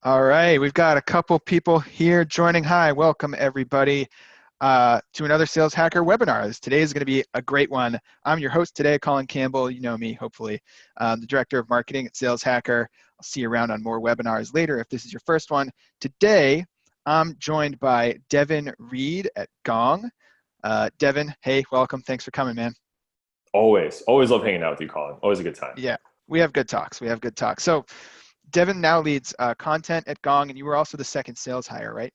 All right, we've got a couple people here joining. Hi, welcome everybody to another Sales Hacker webinar. Today is going to be a great one. I'm your host today, Colin Campbell. You know me, hopefully. The Director of Marketing at Sales Hacker. I'll see you around on more webinars later if this is your first one. Today, I'm joined by Devin Reed at Gong. Devin, hey, welcome. Thanks for coming, man. Always love hanging out with you, Colin. Always a good time. Yeah, we have good talks. We have good talks. So Devin now leads content at Gong, and you were also the second sales hire, right?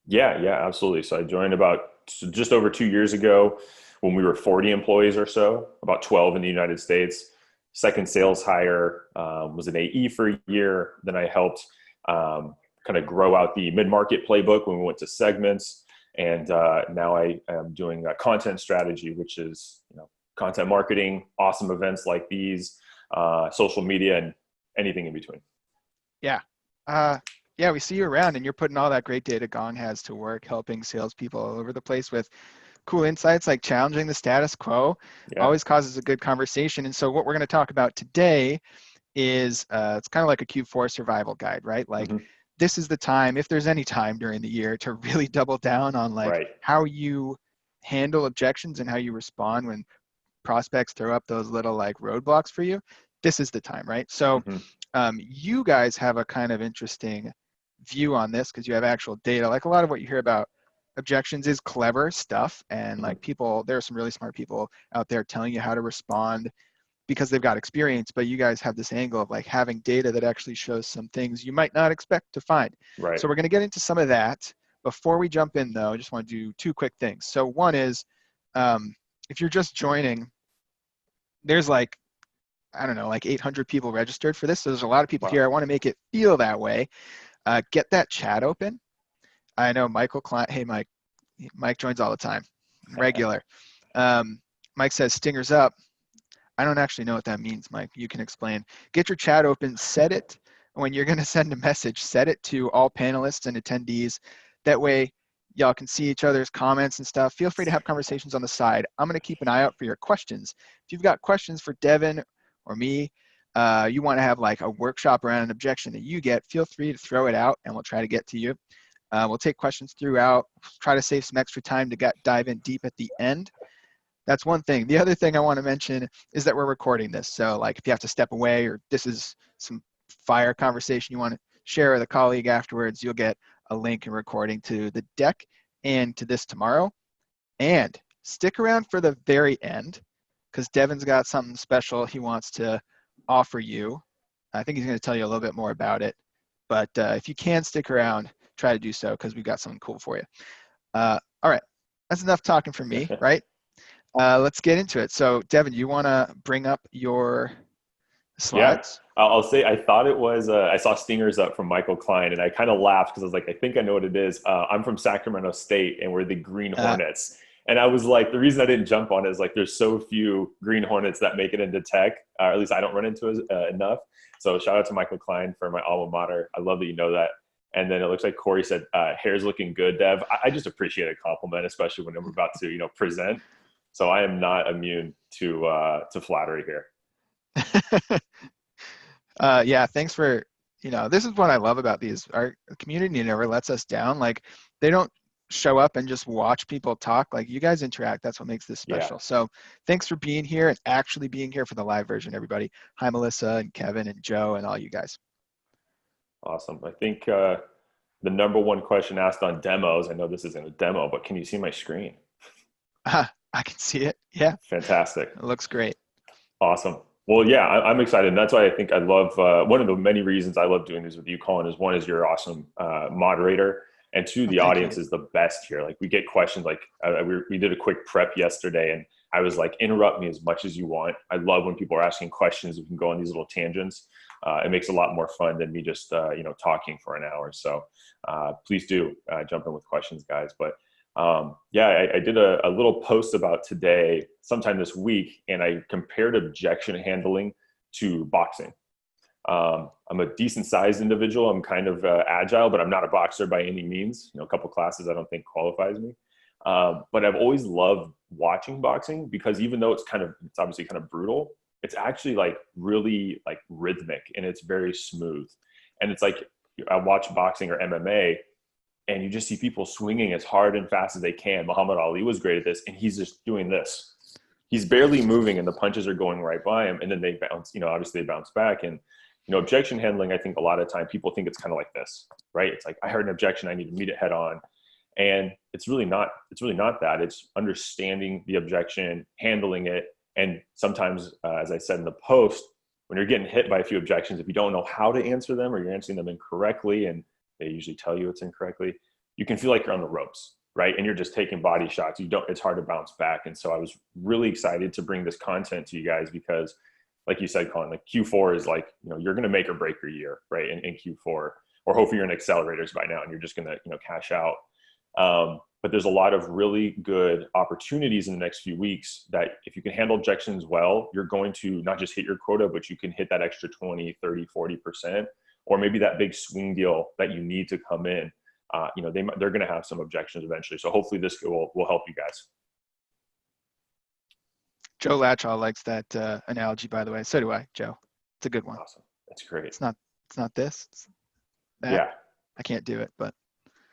Yeah, absolutely. So I joined about just over 2 years ago when we were 40 employees or so, about 12 in the United States. Second sales hire was an AE for a year. Then I helped kind of grow out the mid-market playbook when we went to segments. And now I am doing a content strategy, which is content marketing, awesome events like these, social media, and anything in between. Yeah. Yeah, we see you around and you're putting all that great data Gong has to work, helping salespeople all over the place with cool insights like challenging the status quo. Yeah. Always causes a good conversation. And so what we're going to talk about today is it's kind of like a Q4 survival guide, right? Like this is the time, if there's any time during the year, to really double down on like Right. how you handle objections and how you respond when prospects throw up those little like roadblocks for you. This is the time, right? So you guys have a kind of interesting view on this because you have actual data. Like a lot of what you hear about objections is clever stuff, and like people, there are some really smart people out there telling you how to respond because they've got experience, but you guys have this angle of like having data that actually shows some things you might not expect to find. Right. So we're going to get into some of that. Before we jump in though, I just want to do two quick things. So one is if you're just joining, there's like, I don't know, like 800 people registered for this. So there's a lot of people Wow. here. I want to make it feel that way. Get that chat open. I know Michael Klein. Hey, Mike. Mike joins all the time. Regular. Mike says stingers up. I don't actually know what that means, Mike. You can explain. Get your chat open. Set it when you're going to send a message. Set it to all panelists and attendees. That way, y'all can see each other's comments and stuff. Feel free to have conversations on the side. I'm going to keep an eye out for your questions. If you've got questions for Devin or me, you want to have like a workshop around an objection that you get, feel free to throw it out and we'll try to get to you. We'll take questions throughout, try to save some extra time to dive in deep at the end. That's one thing. The other thing I want to mention is that we're recording this. So like if you have to step away or this is some fire conversation you want to share with a colleague afterwards, you'll get a link and recording to the deck and to this tomorrow. And stick around for the very end because Devin's got something special he wants to offer you. I think he's going to tell you a little bit more about it. But if you can stick around, try to do so because we've got something cool for you. All right, that's enough talking from me, right? Let's get into it. So Devin, you want to bring up your Yeah. slides? I'll say I thought it was, I saw stingers up from Michael Klein and I kind of laughed because I was like, I think I know what it is. I'm from Sacramento State and we're the Green Hornets. And I was like, the reason I didn't jump on it is like, there's so few Green Hornets that make it into tech, or at least I don't run into it enough. So shout out to Michael Klein for my alma mater. I love that you know that. And then it looks like Corey said, hair's looking good, Dev. I just appreciate a compliment, especially when I'm about to, present. So I am not immune to flattery here. Yeah, thanks for, this is what I love about these. Our community never lets us down. Like they don't show up and just watch people talk. Like you guys interact. That's what makes this special. Yeah. So thanks for being here and actually being here for the live version, everybody. Hi, Melissa and Kevin and Joe and all you guys. Awesome. I think the number one question asked on demos, I know this isn't a demo, but can you see my screen? I can see it. Yeah. Fantastic. It looks great. Awesome. Well, yeah, I'm excited. And that's why I think I love, one of the many reasons I love doing this with you, Colin, is one is you're an awesome moderator. And two, the audience is the best here. Like we get questions like we did a quick prep yesterday and I was like, interrupt me as much as you want. I love when people are asking questions. We can go on these little tangents. It makes it a lot more fun than me just, talking for an hour. So please do jump in with questions, guys. But yeah, I did a little post about today, sometime this week, and I compared objection handling to boxing. I'm a decent sized individual. I'm kind of agile, but I'm not a boxer by any means. A couple classes I don't think qualifies me. But I've always loved watching boxing because even though it's obviously kind of brutal, it's actually like really like rhythmic and it's very smooth. And it's like, I watch boxing or MMA, and you just see people swinging as hard and fast as they can. Muhammad Ali was great at this, and he's just doing this. He's barely moving, and the punches are going right by him, and then they bounce, obviously they bounce back. And, objection handling, I think a lot of time people think it's kind of like this, right? It's like, I heard an objection, I need to meet it head on. And it's really not that. It's understanding the objection, handling it. And sometimes, as I said in the post, when you're getting hit by a few objections, if you don't know how to answer them, or you're answering them incorrectly, and they usually tell you it's incorrectly, you can feel like you're on the ropes, right? And you're just taking body shots. It's hard to bounce back. And so I was really excited to bring this content to you guys because, like you said, Colin, like Q4 is like, you're going to make or break your year, right? In Q4, or hopefully you're in accelerators by now and you're just going to, cash out. But there's a lot of really good opportunities in the next few weeks that if you can handle objections well, you're going to not just hit your quota, but you can hit that extra 20, 30, 40%, or maybe that big swing deal that you need to come in. They're going to have some objections eventually. So hopefully this will help you guys. Joe Latchaw likes that analogy, by the way. So do I, Joe. It's a good one. Awesome. That's great. It's not this. It's that. Yeah. I can't do it, but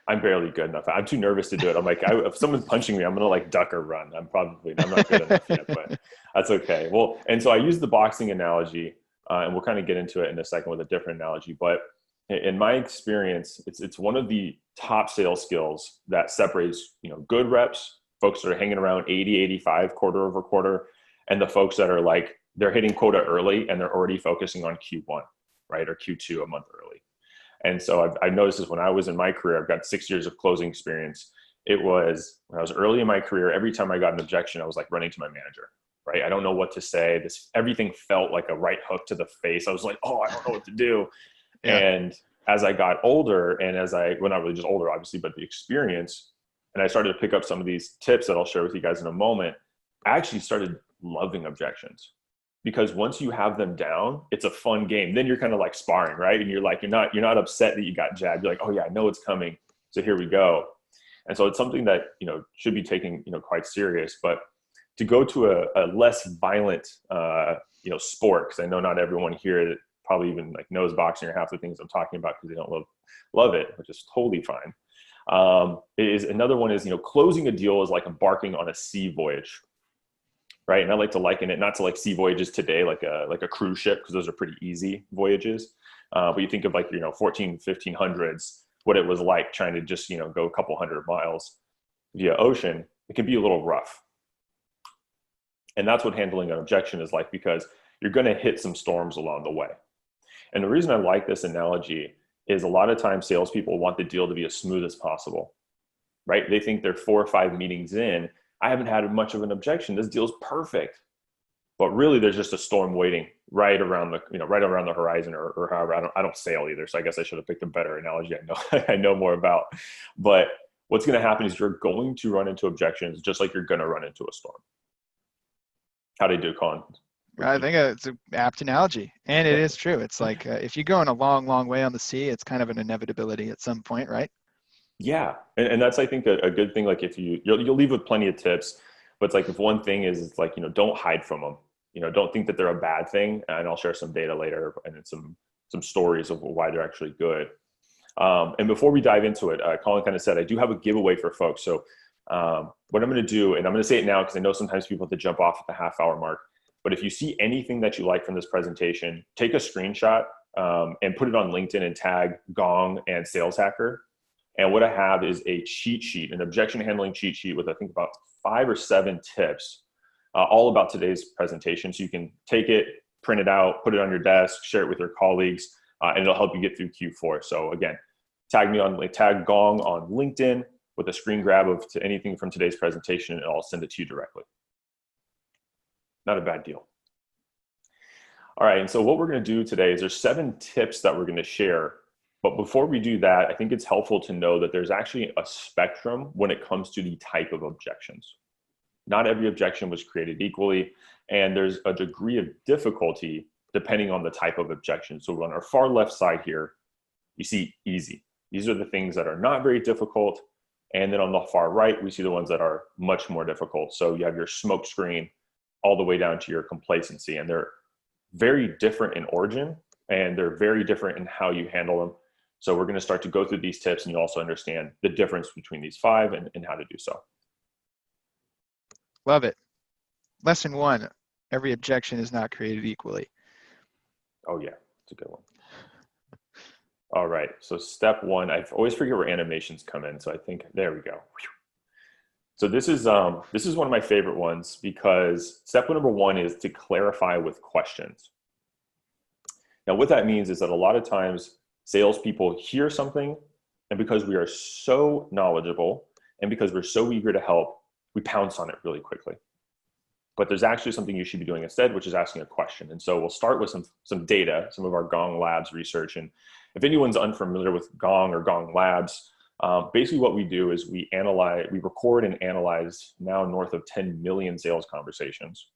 I'm barely good enough. I'm too nervous to do it. I'm like, if someone's punching me, I'm going to like duck or run. I'm not good enough yet, but that's okay. Well, and so I use the boxing analogy, and we'll kind of get into it in a second with a different analogy. But in my experience, it's one of the top sales skills that separates, good reps, folks that are hanging around 80, 85 quarter over quarter, and the folks that are like, they're hitting quota early and they're already focusing on Q1, right? Or Q2 a month early. And so I noticed this when I was in my career. I've got 6 years of closing experience. It was when I was early in my career, every time I got an objection, I was like running to my manager, right? I don't know what to say. Everything felt like a right hook to the face. I was like, oh, I don't know what to do. Yeah. And as I got older, and well, not really just older, obviously, but the experience, and I started to pick up some of these tips that I'll share with you guys in a moment, I actually started loving objections. Because once you have them down, it's a fun game. Then you're kind of like sparring, right? And you're not upset that you got jabbed. You're like, oh yeah, I know it's coming. So here we go. And so it's something that, should be taken, quite serious. But to go to a less violent, sport, because I know not everyone here probably even like knows boxing or half the things I'm talking about because they don't love it, which is totally fine. Another one is, closing a deal is like embarking on a sea voyage. Right. And I like to liken it not to like sea voyages today, like a cruise ship, because those are pretty easy voyages. But you think of like, 1500s, what it was like trying to just, go a couple hundred miles via ocean. It can be a little rough. And that's what handling an objection is like, because you're going to hit some storms along the way. And the reason I like this analogy is a lot of times salespeople want the deal to be as smooth as possible, right? They think they're 4 or 5 meetings in. I haven't had much of an objection. This deal's perfect. But really there's just a storm waiting right around the horizon, or however. I don't sail either. So I guess I should have picked a better analogy. I know more about. But what's going to happen is you're going to run into objections just like you're going to run into a storm. How'd I do, Colin? I think it's an apt analogy. And it is true. It's like if you're going a long, long way on the sea, it's kind of an inevitability at some point, right? Yeah. And that's, I think, a good thing. Like if you'll leave with plenty of tips, but it's like, if one thing is, it's like, don't hide from them, don't think that they're a bad thing. And I'll share some data later and some stories of why they're actually good. And before we dive into it, Colin kind of said, I do have a giveaway for folks. So what I'm going to do, and I'm going to say it now, because I know sometimes people have to jump off at the half-hour mark, but if you see anything that you like from this presentation, take a screenshot and put it on LinkedIn and tag Gong and Sales Hacker. And what I have is a cheat sheet, an objection handling cheat sheet with, I think, about 5 or 7 tips, all about today's presentation. So you can take it, print it out, put it on your desk, share it with your colleagues, and it'll help you get through Q4. So again, tag Gong on LinkedIn with a screen grab of anything from today's presentation, and I'll send it to you directly. Not a bad deal. All right, and so what we're going to do today is there's 7 tips that we're going to share. But before we do that, I think it's helpful to know that there's actually a spectrum when it comes to the type of objections. Not every objection was created equally, and there's a degree of difficulty depending on the type of objection. So on our far left side here, you see easy. These are the things that are not very difficult. And then on the far right, we see the ones that are much more difficult. So you have your smoke screen all the way down to your complacency, and they're very different in origin, and they're very different in how you handle them. So we're going to start to go through these tips, and you also understand the difference between these 5 and how to do so. Love it. Lesson 1, every objection is not created equally. Oh yeah, it's a good one. All right, so step 1, I always forget where animations come in. So I think, there we go. So this is one of my favorite ones, because step number 1 is to clarify with questions. Now, what that means is that a lot of times salespeople hear something, and because we are so knowledgeable and because we're so eager to help, we pounce on it really quickly. But there's actually something you should be doing instead, which is asking a question. And so we'll start with some data, some of our Gong Labs research. And if anyone's unfamiliar with Gong or Gong Labs, basically what we do is we record and analyze now north of 10 million sales conversations.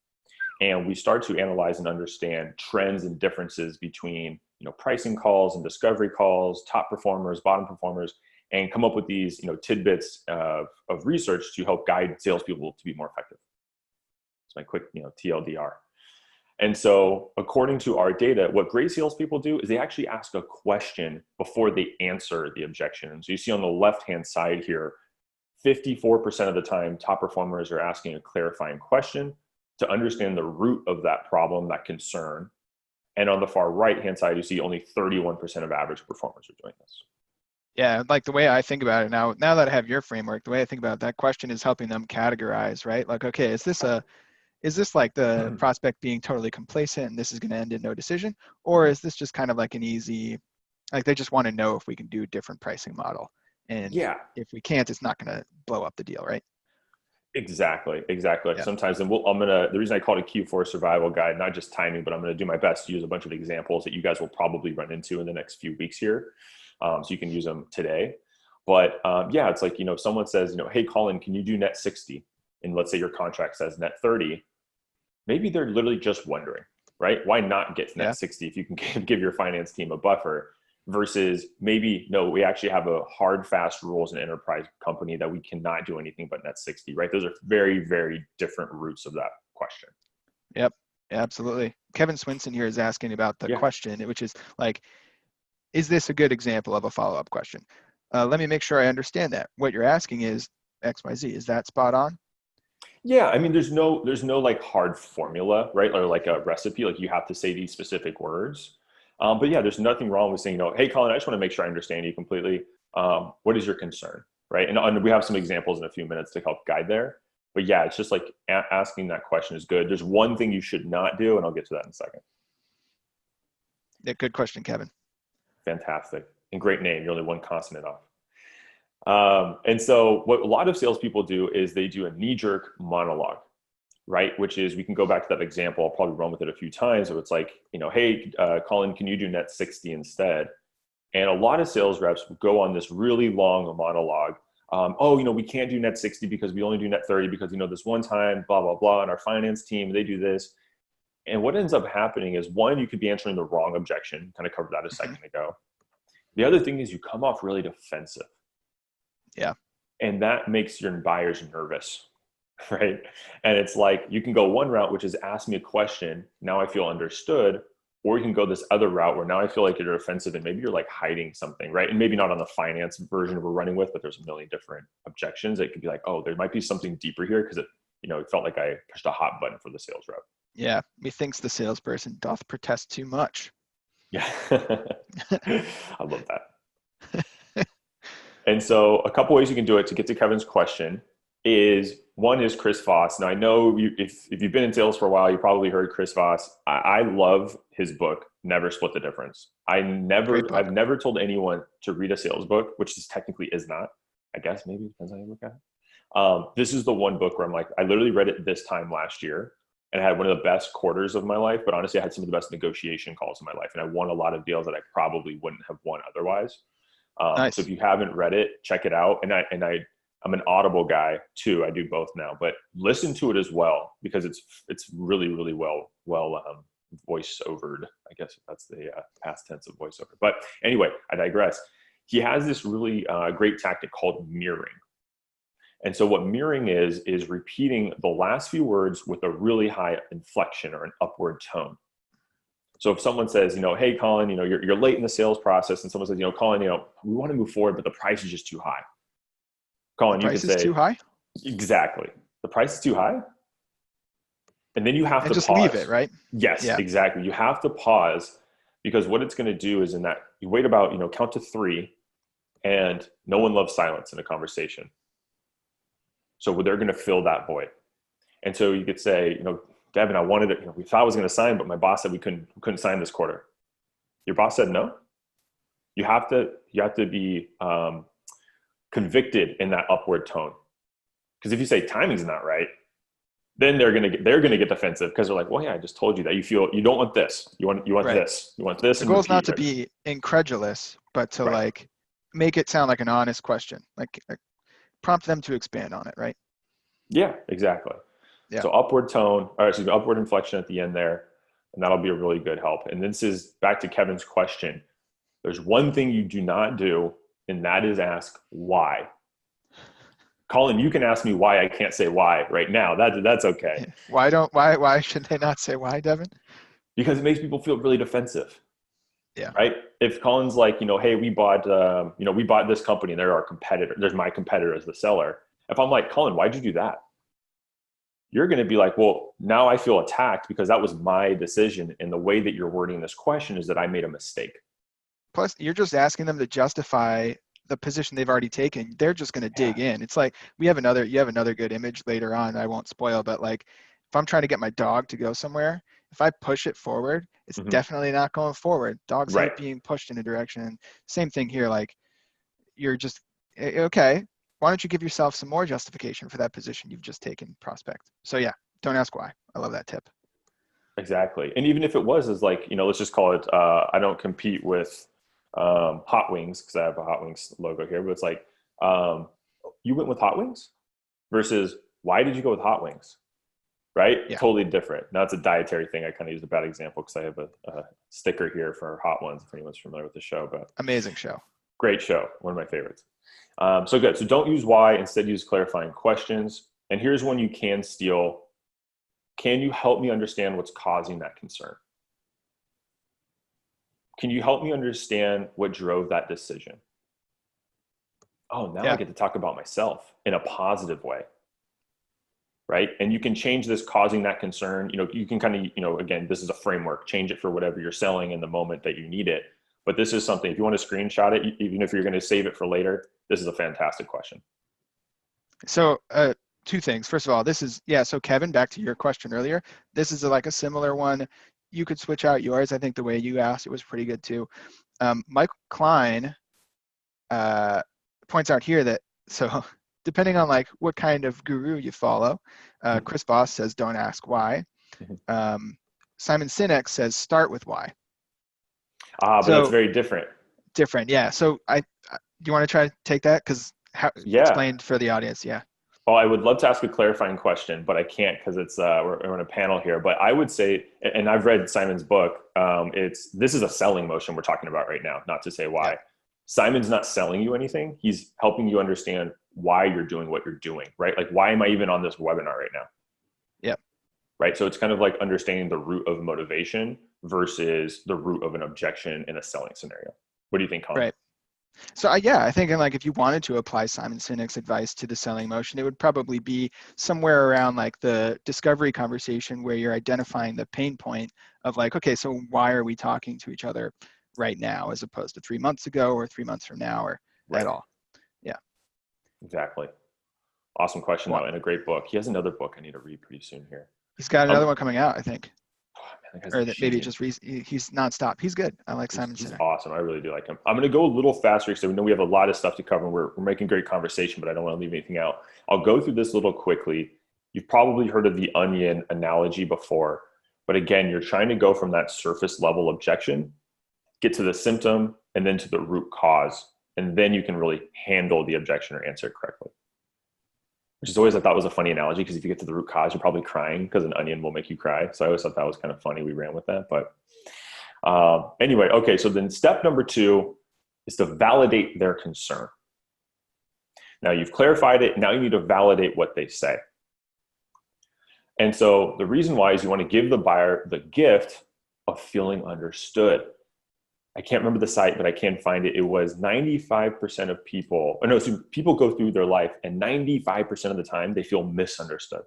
And we start to analyze and understand trends and differences between, pricing calls and discovery calls, top performers, bottom performers, and come up with these, tidbits of research to help guide salespeople to be more effective. It's my quick, TLDR. And so according to our data, what great salespeople do is they actually ask a question before they answer the objection. And so you see on the left-hand side here, 54% of the time, top performers are asking a clarifying question to understand the root of that problem, that concern. And on the far right-hand side, you see only 31% of average performers are doing this. Yeah, like the way I think about it now that I have your framework, the way I think about it, that question is helping them categorize, right? Like, okay, is this like the prospect being totally complacent and this is going to end in no decision? Or is this just kind of like an easy, like they just want to know if we can do a different pricing model? And yeah, if we can't, it's not going to blow up the deal, right? Exactly. Yeah. Sometimes, and the reason I call it a Q4 survival guide, not just timing, but I'm going to do my best to use a bunch of examples that you guys will probably run into in the next few weeks here. So you can use them today. But yeah, it's like, if someone says, hey, Colin, can you do net 60? And let's say your contract says net 30. Maybe they're literally just wondering, right? Why not get net 60 if you can give your finance team a buffer? Versus maybe, no, we actually have a hard, fast rule as an enterprise company that we cannot do anything but net 60, right? Those are very, very different roots of that question. Yep, absolutely. Kevin Swinson here is asking about the question, which is like, is this a good example of a follow-up question? Let me make sure I understand that. What you're asking is XYZ. Is that spot on? Yeah, I mean, there's no like hard formula, right? Or like a recipe, like you have to say these specific words. But yeah, there's nothing wrong with saying, hey, Colin, I just want to make sure I understand you completely. What is your concern, right? And we have some examples in a few minutes to help guide there. But yeah, it's just like asking that question is good. There's one thing you should not do, and I'll get to that in a second. Yeah, good question, Kevin. Fantastic. And great name. You're only one consonant off. And so what a lot of salespeople do is they do a knee-jerk monologue, right? Which is, we can go back to that example. I'll probably run with it a few times. So it's like, hey, Colin, can you do net 60 instead? And a lot of sales reps go on this really long monologue. We can't do net 60 because we only do net 30 because, this one time, blah, blah, blah. And our finance team, they do this. And what ends up happening is, one, you could be answering the wrong objection. Kind of covered that a second ago. The other thing is you come off really defensive. Yeah. And that makes your buyers nervous, right? And it's like, you can go one route, which is ask me a question. Now I feel understood. Or you can go this other route where now I feel like you're offensive and maybe you're like hiding something, right? And maybe not on the finance version we're running with, but there's a million different objections. It could be like, oh, there might be something deeper here because it felt like I pushed a hot button for the sales rep. Yeah. Methinks the salesperson doth protest too much. Yeah. I love that. And so a couple ways you can do it to get to Kevin's question is, one is Chris Voss. Now I know if you've been in sales for a while, you probably heard Chris Voss. I love his book, Never Split the Difference. I've never told anyone to read a sales book, which this technically is not. I guess maybe it depends on how you look at it. This is the one book where I'm like, I literally read it this time last year and I had one of the best quarters of my life, but honestly, I had some of the best negotiation calls in my life. And I won a lot of deals that I probably wouldn't have won otherwise. Nice. So if you haven't read it, check it out. And I'm an Audible guy too. I do both now, but listen to it as well because it's really, really well voice-overed. I guess that's the past tense of voiceover. But anyway, I digress. He has this really great tactic called mirroring. And so what mirroring is repeating the last few words with a really high inflection or an upward tone. So if someone says, hey, Colin, you're late in the sales process, and someone says, Colin, we want to move forward, but the price is just too high. The Colin, you could price is say, too high? exactly. The price is too high. And then you have And to just pause. leave it, right? Yes, Yeah. exactly. You have to pause, because what it's going to do is, in that you wait about, count to 3, and no one loves silence in a conversation. So they're going to fill that void. And so you could say, Devin, I wanted it, we thought I was going to sign, but my boss said we couldn't sign this quarter. Your boss said no. You have to be convicted in that upward tone. Because if you say timing's not right, then they're gonna get defensive, because they're like, well, yeah, I just told you that you don't want this, you want Right. this, you want this. The and goal is not repeat. to be incredulous, but to Right. like make it sound like an honest question, like prompt them to expand on it, right? Yeah, exactly. Yeah. So upward tone, or excuse me, upward inflection at the end there, and that'll be a really good help. And this is back to Kevin's question. There's one thing you do not do, and that is ask why. Colin, you can ask me why I can't say why right now. That's okay. Why should they not say why, Devin? Because it makes people feel really defensive. Yeah. Right. If Colin's like, hey, we bought this company, and they're our competitor. There's my competitor as the seller. If I'm like, Colin, why'd you do that? You're going to be like, well, now I feel attacked because that was my decision. And the way that you're wording this question is that I made a mistake. Plus, you're just asking them to justify the position they've already taken. They're just going to dig in. It's like you have another good image later on. I won't spoil, but like if I'm trying to get my dog to go somewhere, if I push it forward, it's definitely not going forward. Dogs hate being pushed in a direction. Same thing here. Like you're just, okay, why don't you give yourself some more justification for that position you've just taken, prospect? So yeah, don't ask why. I love that tip. Exactly. And even if it was, is like, let's just call it, I don't compete with Hot Wings, because I have a Hot Wings logo here, but it's like, you went with Hot Wings versus why did you go with Hot Wings? Right? Yeah. Totally different. Now it's a dietary thing. I kind of used a bad example because I have a sticker here for Hot Ones, if anyone's familiar with the show. But amazing show. Great show. One of my favorites. So good. So don't use why, instead use clarifying questions. And here's one you can steal. Can you help me understand what's causing that concern? Can you help me understand what drove that decision? Oh, now I get to talk about myself in a positive way. Right? And you can change this causing that concern. You can kind of, again, this is a framework, change it for whatever you're selling in the moment that you need it. But this is something, if you want to screenshot it, even if you're going to save it for later, this is a fantastic question. So two things. First of all, this is, so Kevin, back to your question earlier, this is like a similar one. You could switch out yours. I think the way you asked it was pretty good too. Michael Klein points out here that, so depending on like what kind of guru you follow, Chris Voss says, don't ask why. Simon Sinek says, start with why. But that's very different. Different, yeah. So do you want to try to take that? Because explained for the audience, yeah. Oh, I would love to ask a clarifying question, but I can't because it's we're on a panel here. But I would say, and I've read Simon's book, this is a selling motion we're talking about right now, not to say why. Yeah. Simon's not selling you anything. He's helping you understand why you're doing what you're doing, right? Like, why am I even on this webinar right now? Yep. Right. So it's kind of like understanding the root of motivation versus the root of an objection in a selling scenario. What do you think, Colin? Right. So I think like if you wanted to apply Simon Sinek's advice to the selling motion, it would probably be somewhere around like the discovery conversation where you're identifying the pain point of like, okay, so why are we talking to each other right now as opposed to 3 months ago or 3 months from now or at all? Yeah. Exactly. Awesome question though, and a great book. He has another book I need to read pretty soon here. He's got another one coming out, I think. Or that maybe just he's nonstop. He's good. I like Simon Sinek. He's awesome. I really do like him. I'm going to go a little faster because we know we have a lot of stuff to cover. We're making great conversation, but I don't want to leave anything out. I'll go through this a little quickly. You've probably heard of the onion analogy before, but again, you're trying to go from that surface level objection, get to the symptom, and then to the root cause, and then you can really handle the objection or answer it correctly. Which is always, I thought was a funny analogy, because if you get to the root cause, you're probably crying because an onion will make you cry. So I always thought that was kind of funny. We ran with that. But anyway, okay. So then step number 2 is to validate their concern. Now you've clarified it. Now you need to validate what they say. And so the reason why is you want to give the buyer the gift of feeling understood. I can't remember the site, but I can find it. It was 95% of people, so people go through their life and 95% of the time they feel misunderstood.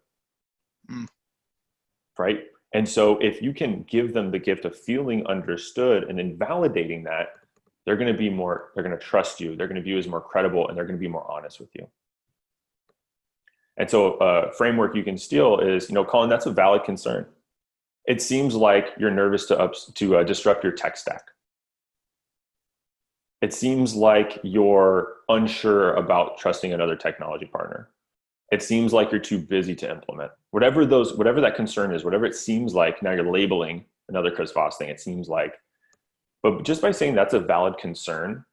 Right? And so if you can give them the gift of feeling understood and then validating that, they're going to trust you. They're going to view you as more credible, and they're going to be more honest with you. And so a framework you can steal is, Colin, that's a valid concern. It seems like you're nervous to disrupt your tech stack. It seems like you're unsure about trusting another technology partner. It seems like you're too busy to implement. Whatever that concern is, whatever it seems like, now you're labeling another Chris Voss thing, it seems like. But just by saying that's a valid concern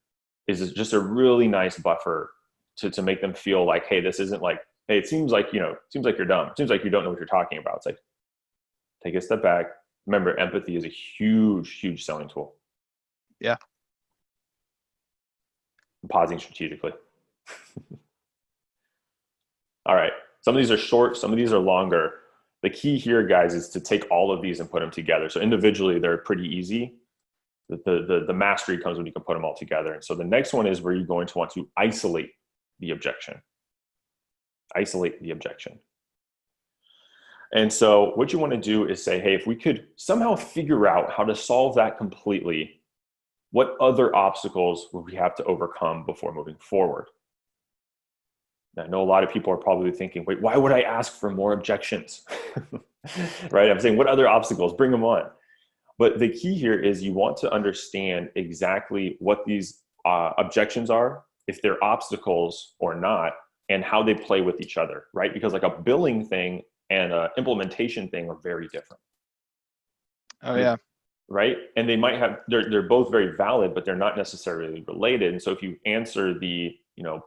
is just a really nice buffer to make them feel like, hey, this isn't like, hey, it seems like you're dumb. It seems like you don't know what you're talking about. It's like, take a step back. Remember, empathy is a huge, huge selling tool. Yeah. I'm pausing strategically. All right. Some of these are short, some of these are longer. The key here, guys, is to take all of these and put them together. So individually, they're pretty easy. The mastery comes when you can put them all together. And so the next one is where you're going to want to isolate the objection. Isolate the objection. And so what you want to do is say, hey, if we could somehow figure out how to solve that completely, what other obstacles would we have to overcome before moving forward? Now, I know a lot of people are probably thinking, wait, why would I ask for more objections? Right? I'm saying, what other obstacles? Bring them on. But the key here is you want to understand exactly what these objections are, if they're obstacles or not, and how they play with each other, right? Because like a billing thing and an implementation thing are very different. Oh, yeah. Right? And they might have, they're both very valid, but they're not necessarily related. And so if you answer the,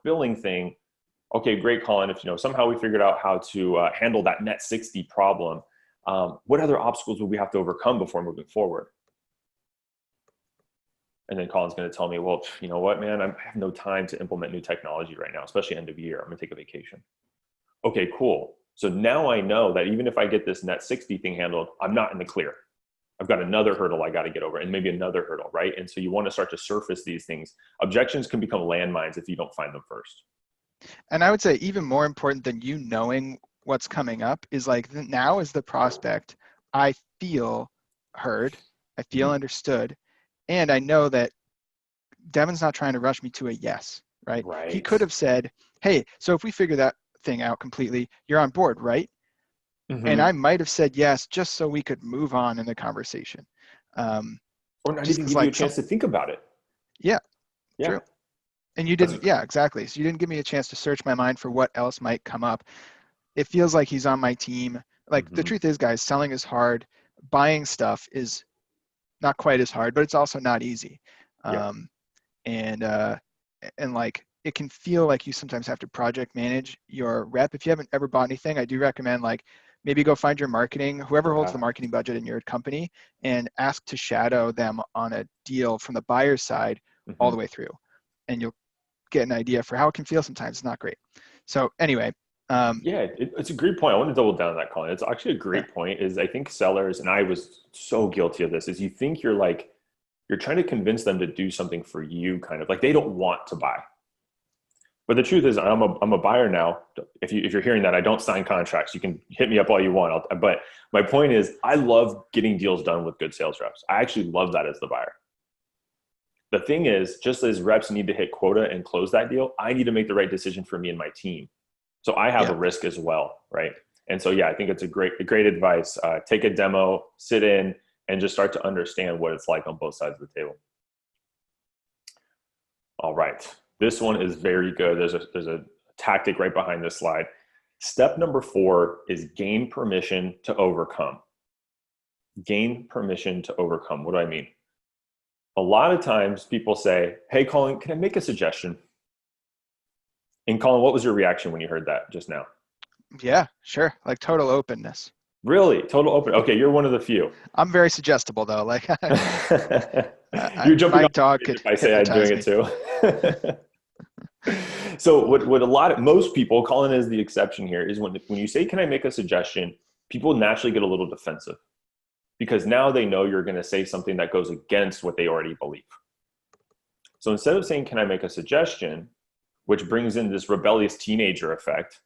billing thing, okay, great, Colin, if, somehow we figured out how to handle that net 60 problem, what other obstacles would we have to overcome before moving forward? And then Colin's going to tell me, well, you know what, man, I have no time to implement new technology right now, especially end of year. I'm going to take a vacation. Okay, cool. So now I know that even if I get this net 60 thing handled, I'm not in the clear. I've got another hurdle I got to get over, and maybe another hurdle, right? And so you want to start to surface these things. Objections can become landmines if you don't find them first. And I would say even more important than you knowing what's coming up is like, now as the prospect, I feel heard, I feel understood, and I know that Devin's not trying to rush me to a yes, right? He could have said, hey, so if we figure that thing out completely, you're on board, right? And I might have said yes, just so we could move on in the conversation. Or not even give you a chance to think about it. Yeah, true. And you didn't, exactly. So you didn't give me a chance to search my mind for what else might come up. It feels like he's on my team. Like the truth is, guys, selling is hard. Buying stuff is not quite as hard, but it's also not easy. And like, it can feel like you sometimes have to project manage your rep. If you haven't ever bought anything, I do recommend like maybe go find your marketing, whoever holds the marketing budget in your company, and ask to shadow them on a deal from the buyer's side all the way through. And you'll get an idea for how it can feel sometimes. It's not great. So anyway. It's a great point. I want to double down on that, Colin. It's actually a great point. Is I think sellers, and I was so guilty of this, is you think you're trying to convince them to do something for you, kind of like they don't want to buy. But the truth is, I'm a buyer now. If you're hearing that, I don't sign contracts. You can hit me up all you want. But my point is, I love getting deals done with good sales reps. I actually love that as the buyer. The thing is, just as reps need to hit quota and close that deal, I need to make the right decision for me and my team. So I have a risk as well, right? And so, I think it's a great advice. Take a demo, sit in, and just start to understand what it's like on both sides of the table. All right. This one is very good. There's a tactic right behind this slide. Step number 4 is gain permission to overcome. Gain permission to overcome. What do I mean? A lot of times people say, hey, Colin, can I make a suggestion? And Colin, what was your reaction when you heard that just now? Yeah, sure. Like total openness. Really? Total open. Okay, you're one of the few. I'm very suggestible though. Like you're jumping my off dog could if I say I'm doing it too. So what most people, Colin is the exception here, is when you say, can I make a suggestion? People naturally get a little defensive. because now they know you're going to say something that goes against what they already believe. So instead of saying, can I make a suggestion, which brings in this rebellious teenager effect.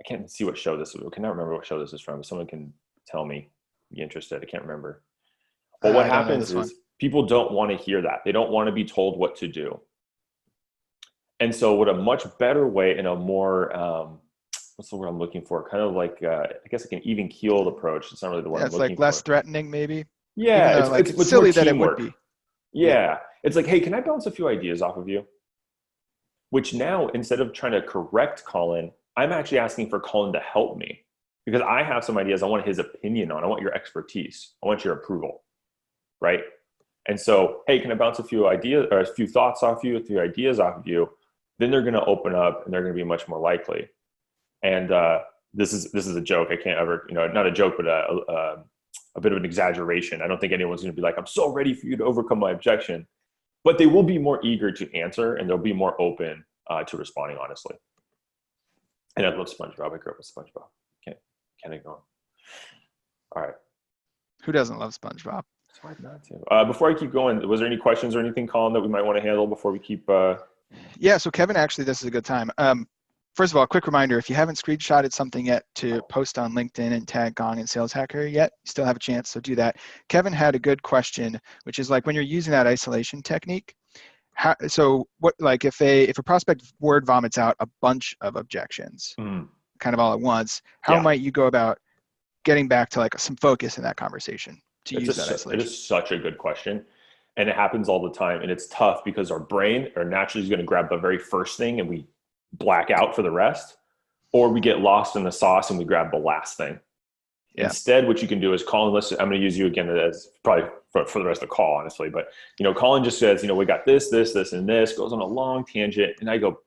I can't see what show this is. I cannot remember what show this is from. If someone can tell me, be interested. I can't remember. But what happens is people don't want to hear that. They don't want to be told what to do. And so what a much better way and a more, what's the word I'm looking for? Kind of like, I guess like an even keeled approach. It's not really the word I'm looking for. It's like less threatening maybe. Yeah. Though, it's silly that it would be. Yeah. It's like, hey, can I bounce a few ideas off of you? Which now, instead of trying to correct Colin, I'm actually asking for Colin to help me because I have some ideas I want his opinion on. I want your expertise. I want your approval, right? And so, hey, can I bounce a few ideas or a few thoughts off you, a few ideas off of you? Then they're going to open up and they're going to be much more likely. And this is a joke. I can't ever, not a joke, but a bit of an exaggeration. I don't think anyone's going to be like, I'm so ready for you to overcome my objection. But they will be more eager to answer and they'll be more open to responding honestly. And I love SpongeBob. I grew up with SpongeBob. Can't ignore him. All right. Who doesn't love SpongeBob? It's hard not to. Before I keep going, was there any questions or anything, Colin, that we might want to handle before we keep? Yeah. So Kevin, actually, this is a good time. First of all, quick reminder, if you haven't screenshotted something yet to post on LinkedIn and tag Gong and Sales Hacker yet, you still have a chance, so do that. Kevin had a good question, which is like when you're using that isolation technique, if a prospect word vomits out a bunch of objections, kind of all at once, how might you go about getting back to like some focus in that conversation to use that isolation? It is such a good question. And it happens all the time. And it's tough because our brain are naturally going to grab the very first thing and we black out for the rest, or we get lost in the sauce and we grab the last thing. Yeah. Instead, what you can do is Colin, listen, I'm going to use you again as probably for the rest of the call, honestly. But, Colin just says, we got this, and this, goes on a long tangent. And I go,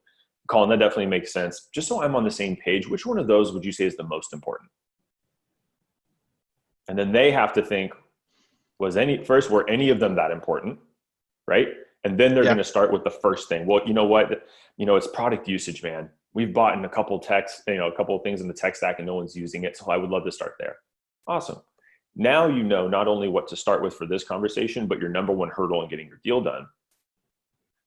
Colin, that definitely makes sense. Just so I'm on the same page, which one of those would you say is the most important? And then they have to think, were any of them that important? Right? And then they're going to start with the first thing. Well, you know what? It's product usage, man. We've bought in a couple of things in the tech stack and no one's using it. So I would love to start there. Awesome. Now you know not only what to start with for this conversation, but your number one hurdle in getting your deal done.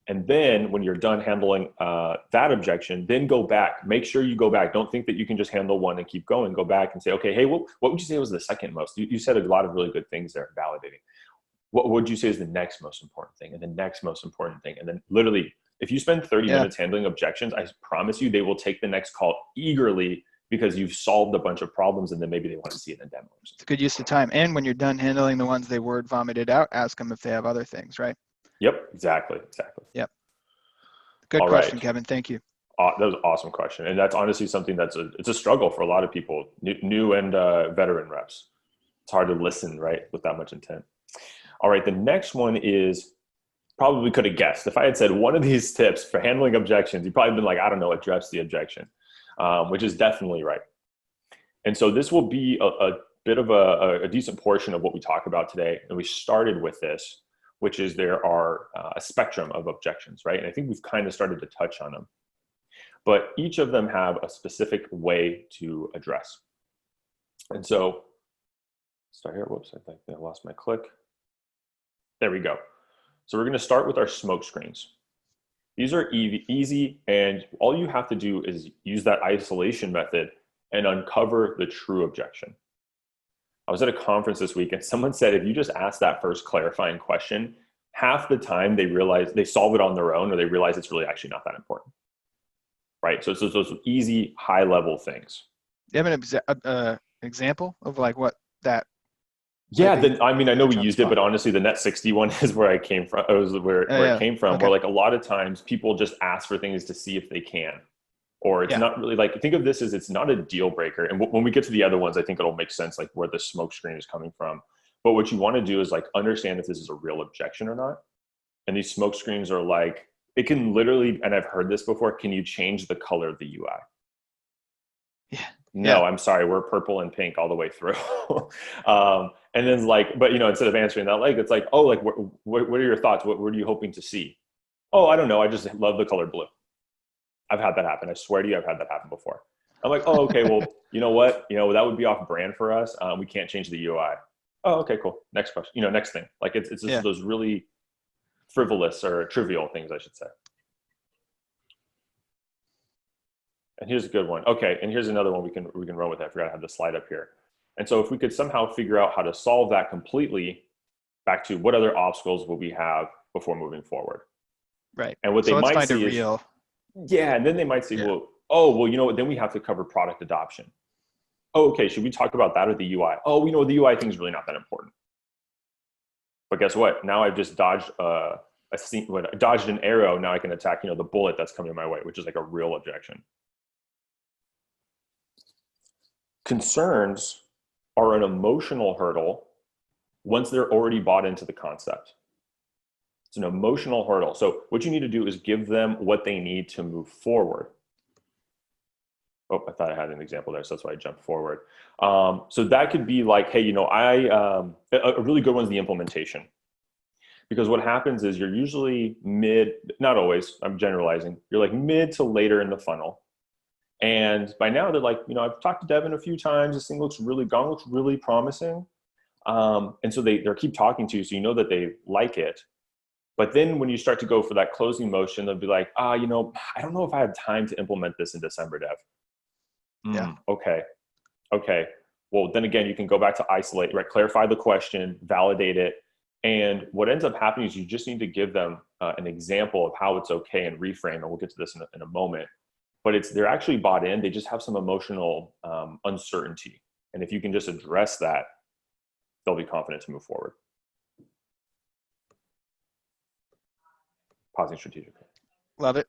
And then when you're done handling that objection, then go back. Make sure you go back. Don't think that you can just handle one and keep going. Go back and say, okay, hey, what would you say was the second most? You said a lot of really good things there, validating. What would you say is the next most important thing and the next most important thing? And then literally, if you spend 30 minutes handling objections, I promise you they will take the next call eagerly because you've solved a bunch of problems and then maybe they want to see it in a demo. It's a good use of time. And when you're done handling the ones they word vomited out, ask them if they have other things, right? Yep, exactly. Yep. Good question, Kevin. Thank you. That was an awesome question. And that's honestly something it's a struggle for a lot of people, new and veteran reps. It's hard to listen, right, with that much intent. All right, the next one is probably could have guessed. If I had said one of these tips for handling objections, you'd probably been like, I don't know, address the objection, which is definitely right. And so this will be a bit of a decent portion of what we talk about today. And we started with this, which is there are a spectrum of objections, right? And I think we've kind of started to touch on them. But each of them have a specific way to address. And so, start here. Whoops, I think I lost my click. There we go. So we're going to start with our smoke screens. These are easy, and all you have to do is use that isolation method and uncover the true objection. I was at a conference this week, and someone said if you just ask that first clarifying question, half the time they realize they solve it on their own, or they realize it's really actually not that important. Right? So it's those easy, high-level things. Do you have an example of like what that? Yeah, I know we used it, but honestly, the Net 60 one is where I came from. It was where it came from. Okay. Where like a lot of times people just ask for things to see if they can, or it's not really like, think of this as it's not a deal breaker. And when we get to the other ones, I think it'll make sense, like where the smoke screen is coming from. But what you want to do is like understand if this is a real objection or not. And these smoke screens are like, it can literally, and I've heard this before, can you change the color of the UI? Yeah. No, I'm sorry, we're purple and pink all the way through. And then like, but instead of answering that, like, it's like, oh, like, what are your thoughts? What are you hoping to see? Oh, I don't know. I just love the color blue. I've had that happen. I swear to you, I've had that happen before. I'm like, oh, okay, well, you know what? That would be off brand for us. We can't change the UI. Oh, okay, cool. Next question. Next thing. Like it's just Yeah. those really frivolous or trivial things, I should say. And here's a good one. Okay, and here's another one we can run with. I forgot to have the slide up here. And so if we could somehow figure out how to solve that completely, back to what other obstacles will we have before moving forward? Right. And what So they let's might find a see is, real. yeah, and then they might say, Yeah. well, you know what? Then we have to cover product adoption. Oh, okay, should we talk about that or the UI? Oh, the UI thing is really not that important. But guess what? Now I've just dodged dodged an arrow. Now I can attack, the bullet that's coming my way, which is like a real objection. Concerns are an emotional hurdle once they're already bought into the concept. It's an emotional hurdle. So what you need to do is give them what they need to move forward. Oh, I thought I had an example there, so that's why I jumped forward. So that could be like, hey, a really good one is the implementation. Because what happens is you're usually not always, I'm generalizing, you're like mid to later in the funnel. And by now they're like, I've talked to Devin a few times. This thing Gong looks really promising. And so they keep talking to you, so you know that they like it. But then when you start to go for that closing motion, they'll be like, I don't know if I have time to implement this in December, Dev. Yeah. Okay. Well, then again, you can go back to isolate, right? Clarify the question, validate it. And what ends up happening is you just need to give them an example of how it's okay and reframe. And we'll get to this in a moment. But they're actually bought in. They just have some emotional uncertainty. And if you can just address that, they'll be confident to move forward. Pausing strategically. Love it.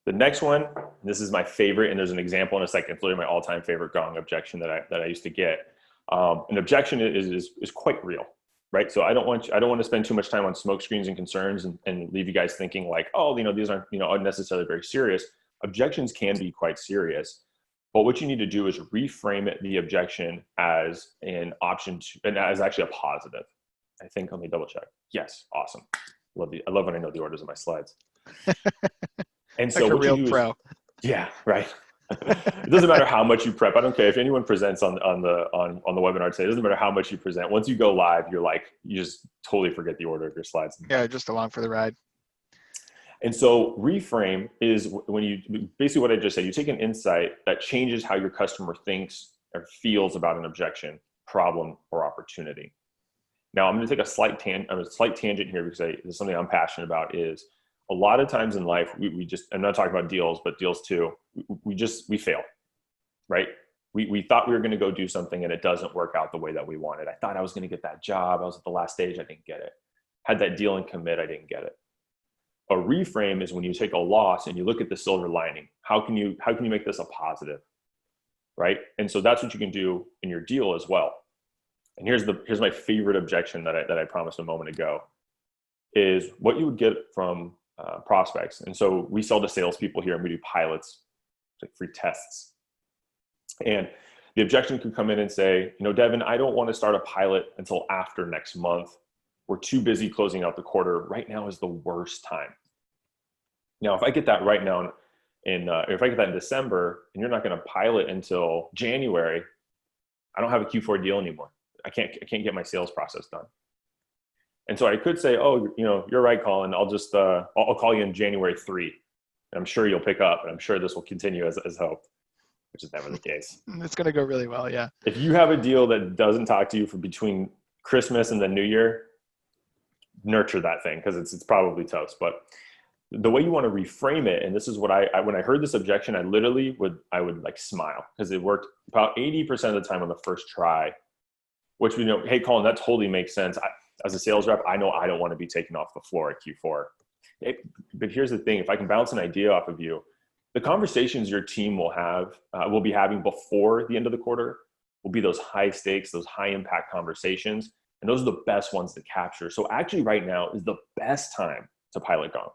The next one, this is my favorite, and there's an example in a second. It's literally my all-time favorite Gong objection that I used to get. An objection is quite real, right? So I don't want to spend too much time on smoke screens and concerns and leave you guys thinking like, oh, these aren't unnecessarily very serious. Objections can be quite serious, but what you need to do is reframe the objection as an option and as actually a positive. I think, let me double check. Yes, awesome. I love when I know the orders of my slides. And so like a what real you do pro. yeah, right. It doesn't matter how much you prep. I don't care if anyone presents on the webinar today. It doesn't matter how much you present. Once you go live, you just totally forget the order of your slides. Yeah, just along for the ride. And so reframe is when you basically what I just said. You take an insight that changes how your customer thinks or feels about an objection, problem, or opportunity. Now I'm going to take a slight tangent here because this is something I'm passionate about. Is a lot of times in life, I'm not talking about deals, but deals too. We fail, right? We thought we were going to go do something and it doesn't work out the way that we wanted. I thought I was going to get that job. I was at the last stage. I didn't get it. Had that deal and commit. I didn't get it. A reframe is when you take a loss and you look at the silver lining. How can you make this a positive, right? And so that's what you can do in your deal as well. And here's my favorite objection that I promised a moment ago is what you would get from prospects. And so we sell to salespeople here and we do pilots, like free tests. And the objection could come in and say, Devin, I don't want to start a pilot until after next month. We're too busy closing out the quarter. Right now is the worst time. Now, if I get that right now if I get that in December and you're not going to pilot until January, I don't have a Q4 deal anymore. I can't get my sales process done. And so I could say, oh, you're right, Colin. I'll just I'll call you in January 3. And I'm sure you'll pick up, and I'm sure this will continue as hoped, which is never the case. It's going to go really well, yeah. If you have a deal that doesn't talk to you for between Christmas and the New Year, nurture that thing because it's probably toast. But the way you want to reframe it, and this is what when I heard this objection, I would like smile because it worked about 80% of the time on the first try, which hey, Colin, that totally makes sense. As a sales rep, I know I don't want to be taken off the floor at Q4. But here's the thing. If I can bounce an idea off of you, the conversations your team will be having before the end of the quarter will be those high stakes, those high impact conversations. And those are the best ones to capture. So actually right now is the best time to pilot Gong.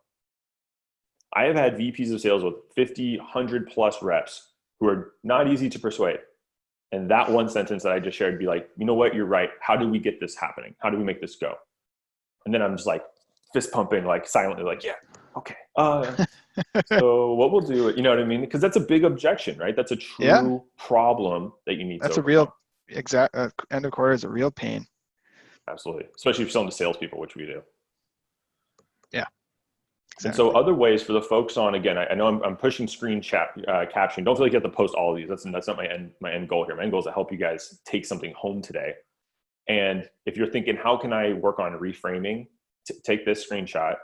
I have had VPs of sales with 50, 100 plus reps who are not easy to persuade. And that one sentence that I just shared be like, you know what, you're right. How do we get this happening? How do we make this go? And then I'm just like fist pumping, like silently, like, yeah, okay. So what we'll do, you know what I mean? Because that's a big objection, right? That's a true problem that you need that's to a real, end of quarter is a real pain. Absolutely. Especially if you're selling to salespeople, which we do. Yeah. And Exactly. so other ways for the folks on, again, I know I'm pushing screen captioning. Don't feel like you have to post all of these. That's not my end goal here. My end goal is to help you guys take something home today. And if you're thinking, how can I work on reframing? Take this screenshot,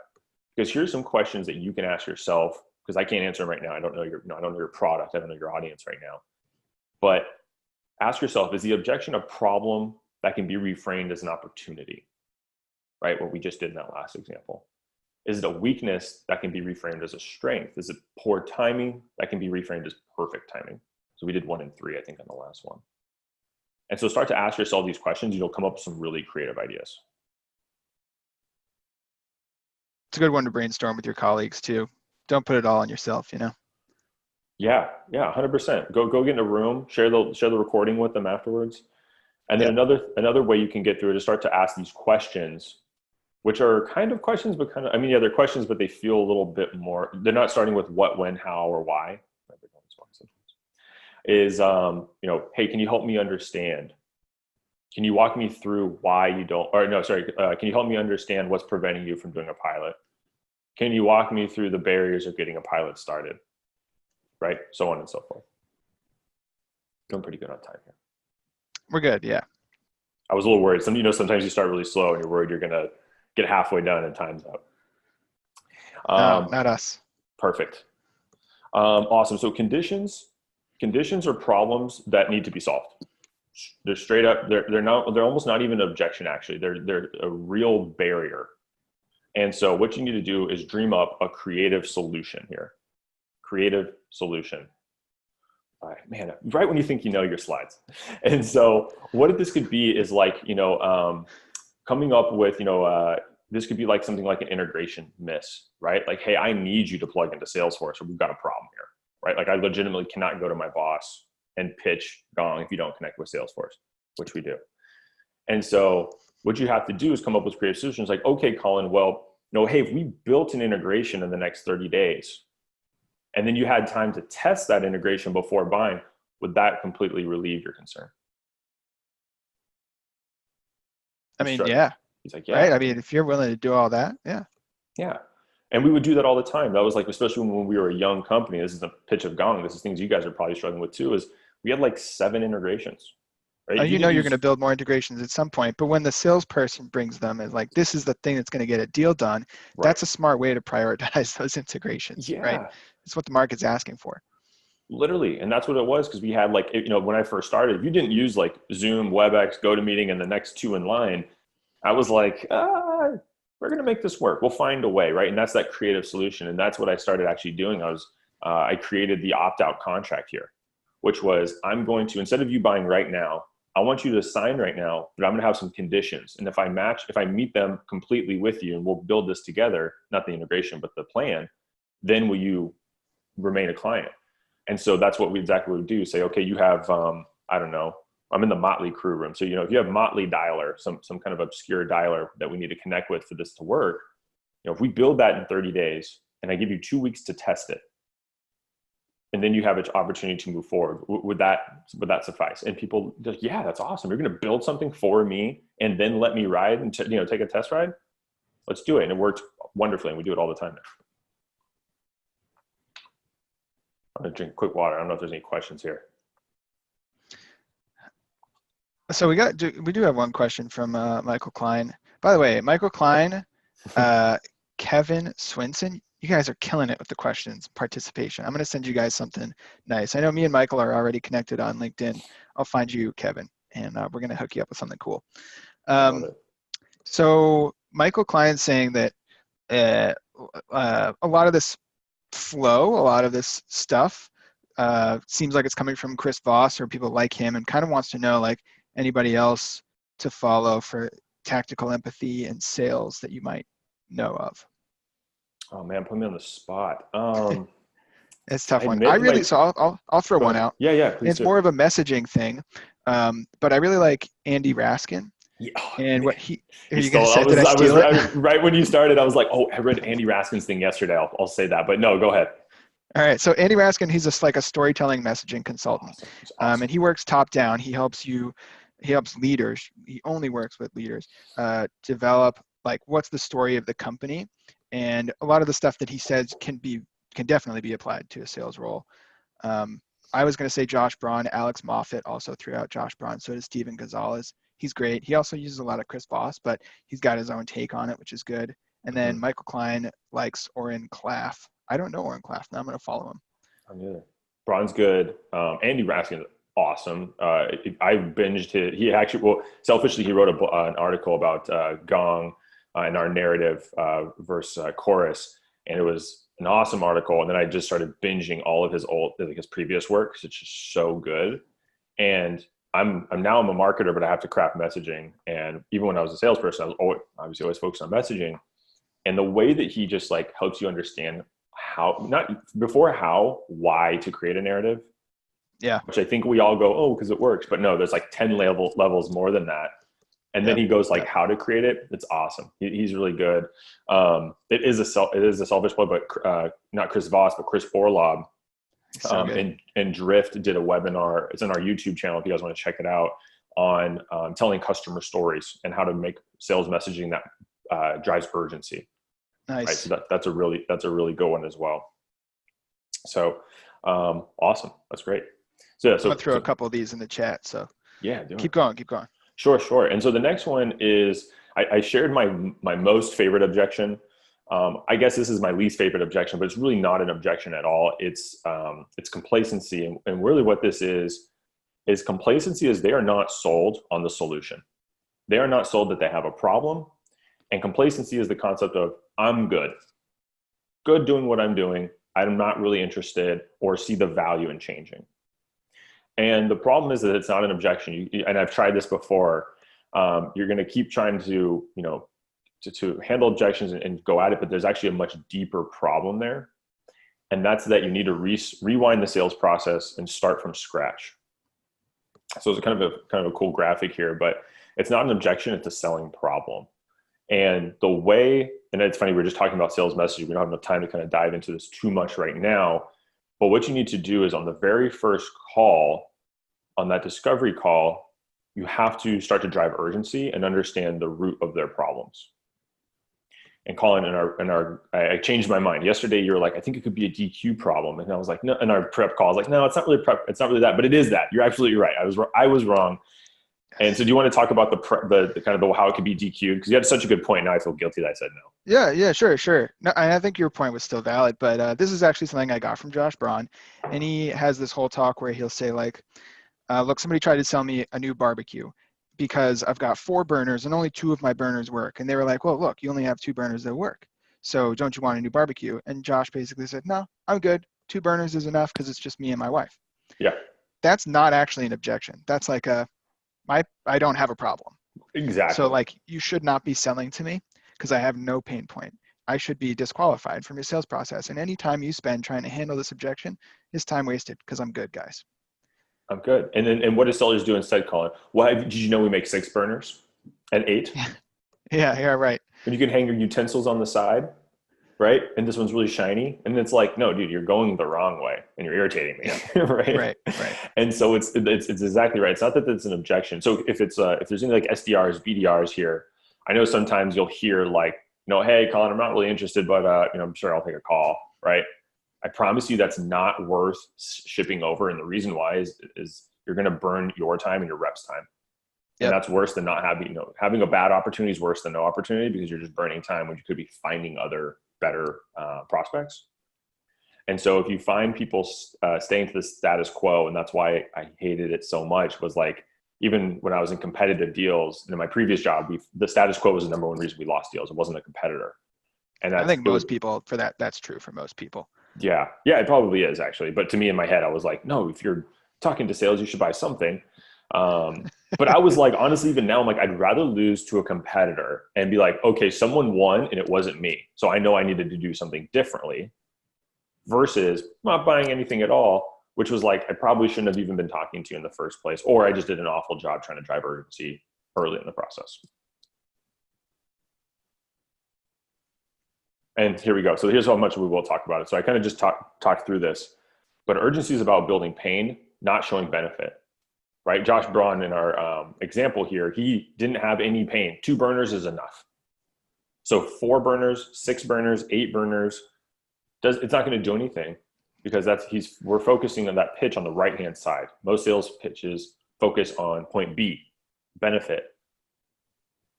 because here's some questions that you can ask yourself, because I can't answer them right now. I don't know your product. I don't know your audience right now. But ask yourself, is the objection a problem that can be reframed as an opportunity? Right? What we just did in that last example. Is it a weakness that can be reframed as a strength? Is it poor timing that can be reframed as perfect timing? So we did 1 and 3, I think, on the last one. And so start to ask yourself these questions. You'll come up with some really creative ideas. It's a good one to brainstorm with your colleagues too. Don't put it all on yourself, you know? Yeah, 100%. Go get in a room, share the recording with them afterwards. And then another way you can get through it is start to ask these questions, which are kind of questions, but they're questions, but they feel a little bit more, they're not starting with what, when, how, or why. Is, hey, can you help me understand? Can you walk me through why you don't, can you help me understand what's preventing you from doing a pilot? Can you walk me through the barriers of getting a pilot started? Right? So on and so forth. Doing pretty good on time here. We're good, yeah. I was a little worried. Sometimes you start really slow and you're worried you're going to get halfway done and time's up. No, not us. Perfect. Awesome. So conditions are problems that need to be solved. They're straight up, they're almost not even an objection, actually. They're a real barrier. And so what you need to do is dream up a creative solution here. Creative solution. All right, man, right when you think you know your slides. And so what this could be is like, coming up with, this could be like something like an integration miss, right? Like, hey, I need you to plug into Salesforce, or we've got a problem here, right? Like I legitimately cannot go to my boss and pitch Gong if you don't connect with Salesforce, which we do. And so what you have to do is come up with creative solutions like, okay, Colin, well, hey, if we built an integration in the next 30 days, and then you had time to test that integration before buying, would that completely relieve your concern? I mean, yeah. He's like, yeah. Right? I mean, if you're willing to do all that, yeah. Yeah. And we would do that all the time. That was like, especially when we were a young company, this is the pitch of Gong. This is things you guys are probably struggling with too, is we had like 7 integrations. Right? You're going to build more integrations at some point, but when the salesperson brings them as like, this is the thing that's going to get a deal done, right, that's a smart way to prioritize those integrations, right? It's what the market's asking for. Literally. And that's what it was. Because we had like, when I first started, if you didn't use like Zoom, WebEx, GoToMeeting, and the next 2 in line, I was like, we're going to make this work. We'll find a way, right? And that's that creative solution. And that's what I started actually doing. I created the opt-out contract here, which was, I'm going to, instead of you buying right now, I want you to sign right now, but I'm going to have some conditions. And if I meet them completely with you and we'll build this together, not the integration, but the plan, then will you remain a client? And so that's what we exactly would do. Say, okay, you have, I don't know, I'm in the Motley crew room. So, if you have Motley dialer, some kind of obscure dialer that we need to connect with for this to work, if we build that in 30 days and I give you 2 weeks to test it, and then you have an opportunity to move forward, would that suffice? And people just, yeah, that's awesome. You're going to build something for me and then let me ride and take a test ride. Let's do it. And it worked wonderfully. And we do it all the time now. I'm going to drink quick water. I don't know if there's any questions here. So we do have one question from Michael Klein. By the way, Michael Klein, Kevin Swinson, you guys are killing it with the questions, participation. I'm going to send you guys something nice. I know me and Michael are already connected on LinkedIn. I'll find you, Kevin, and we're going to hook you up with something cool. So Michael Klein's saying that a lot of this flow, a lot of this stuff seems like it's coming from Chris Voss or people like him, and kind of wants to know like anybody else to follow for tactical empathy and sales that you might know of. Oh man, put me on the spot. It's a tough one. I'll throw one out. Yeah. Please it's more of a messaging thing, but I really like Andy Raskin. Yeah. And what he are you stole, gonna say? Did I steal it? Right when you started, I was like, oh, I read Andy Raskin's thing yesterday. I'll say that, but no, go ahead. All right. So Andy Raskin, he's just like a storytelling messaging consultant, awesome. And he works top down. He helps you he helps leaders. He only works with leaders develop like what's the story of the company, and a lot of the stuff that he says can definitely be applied to a sales role. I was going to say Josh Braun, Alex Moffat also threw out Josh Braun. So does Steven Gonzalez. He's great. He also uses a lot of Chris Voss, but he's got his own take on it, which is good. And then Michael Klein likes Oren Klaff. I don't know Oren Klaff. Now I'm going to follow him. I'm good. Braun's good. Andy Raskin is awesome. I binged it. He actually, well, selfishly, he wrote an article about Gong and our narrative versus chorus. And it was an awesome article. And then I just started binging all of his previous work because it's just so good. And I'm a marketer, but I have to craft messaging. And even when I was a salesperson, I was always focused on messaging. And the way that he just like helps you understand why to create a narrative. Yeah. Which I think we all go, because it works. But no, there's like 10 levels more than that. And then he goes like how to create it. It's awesome. He's really good. It is a selfish play, but not Chris Voss, but Chris Orlob. And Drift did a webinar. It's on our YouTube channel if you guys want to check it out, on telling customer stories and how to make sales messaging that drives urgency. Nice. Right? So that's a really good one as well. So awesome. That's great. So I'm gonna throw a couple of these in the chat. So yeah, keep going. Sure. And so the next one is I shared my most favorite objection. I guess this is my least favorite objection, but it's really not an objection at all. It's complacency. And really what this is complacency is they are not sold on the solution. They are not sold that they have a problem. And complacency is the concept of I'm good doing what I'm doing. I'm not really interested or see the value in changing. And the problem is that it's not an objection. And I've tried this before. You're going to keep trying to handle objections and go at it, but there's actually a much deeper problem there. And that's that you need to rewind the sales process and start from scratch. So it's kind of a cool graphic here, but it's not an objection, it's a selling problem. And the way, and it's funny, we're just talking about sales messaging. We don't have enough time to kind of dive into this too much right now. But what you need to do is on the very first call, on that discovery call, you have to start to drive urgency and understand the root of their problems. And Colin, I changed my mind. Yesterday, you were like, I think it could be a DQ problem. And I was like, no, in our prep call, I was like, no, it's not really prep. It's not really that, but it is that. You're absolutely right. I was wrong. And so do you want to talk about the kind of how it could be DQ'd? Because you had such a good point. Now I feel guilty that I said no. Yeah, sure. No, I think your point was still valid, but this is actually something I got from Josh Braun. And he has this whole talk where he'll say like, look, somebody tried to sell me a new barbecue because I've got 4 burners and only 2 of my burners work. And they were like, well, look, you only have 2 burners that work. So don't you want a new barbecue? And Josh basically said, no, I'm good. 2 burners is enough because it's just me and my wife. Yeah. That's not actually an objection. That's like I don't have a problem. Exactly. So like you should not be selling to me because I have no pain point. I should be disqualified from your sales process. And any time you spend trying to handle this objection is time wasted because I'm good, guys. I'm good. And what do sellers do instead, Colin? Well, did you know we make 6 burners and 8? Yeah, right. And you can hang your utensils on the side, right? And this one's really shiny. And it's like, no, dude, you're going the wrong way and you're irritating me, right? Right. And so it's exactly right. It's not that it's an objection. So if there's any like SDRs, BDRs here, I know sometimes you'll hear like, hey, Colin, I'm not really interested, but I'm sure I'll take a call, right? I promise you that's not worth shipping over. And the reason why is you're going to burn your time and your rep's time. And that's worse than not having a bad opportunity is worse than no opportunity because you're just burning time when you could be finding other better prospects. And so if you find people staying to the status quo, and that's why I hated it so much, was like, even when I was in competitive deals in my previous job, the status quo was the number one reason we lost deals. It wasn't a competitor. And I think most people that's true for most people. Yeah, it probably is actually. But to me in my head, I was like, no, if you're talking to sales, you should buy something. But I was like, honestly, even now, I'm like, I'd rather lose to a competitor and be like, okay, someone won and it wasn't me. So I know I needed to do something differently versus not buying anything at all, which was like, I probably shouldn't have even been talking to you in the first place, or I just did an awful job trying to drive urgency early in the process. And here we go. So here's how much we will talk about it. So I kind of just talked through this, but urgency is about building pain, not showing benefit. right? Josh Braun in our example here, he didn't have any pain. 2 burners is enough. So 4 burners, 6 burners, 8 burners, it's not going to do anything because we're focusing on that pitch on the right-hand side. Most sales pitches focus on point B, benefit.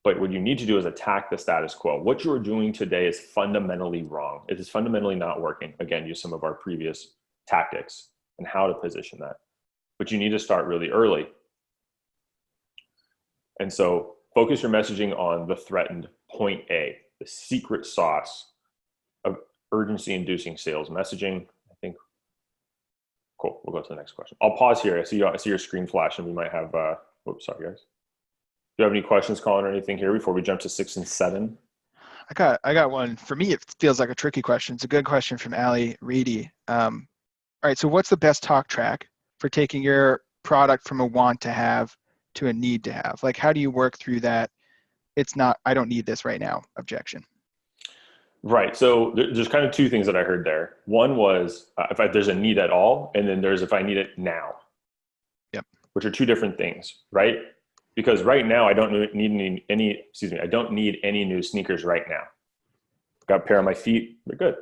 But what you need to do is attack the status quo. What you're doing today is fundamentally wrong. It is fundamentally not working. Again, use some of our previous tactics and how to position that. But you need to start really early. And so focus your messaging on the threatened point A, the secret sauce of urgency-inducing sales messaging. I think, cool, we'll go to the next question. I'll pause here. I see your screen flash, and we might have, whoops, sorry guys. Do you have any questions, Colin, or anything here before we jump to 6 and 7? I got one. For me, it feels like a tricky question. It's a good question from Ali Reedy. All right, so what's the best talk track for taking your product from a want to have to a need to have? Like, how do you work through that? It's not, I don't need this right now, objection. Right. So there's kind of 2 things that I heard there. One was there's a need at all, and then there's if I need it now. Yep. Which are 2 different things, right? Because right now I don't need any new sneakers right now. Got a pair on my feet, they're good.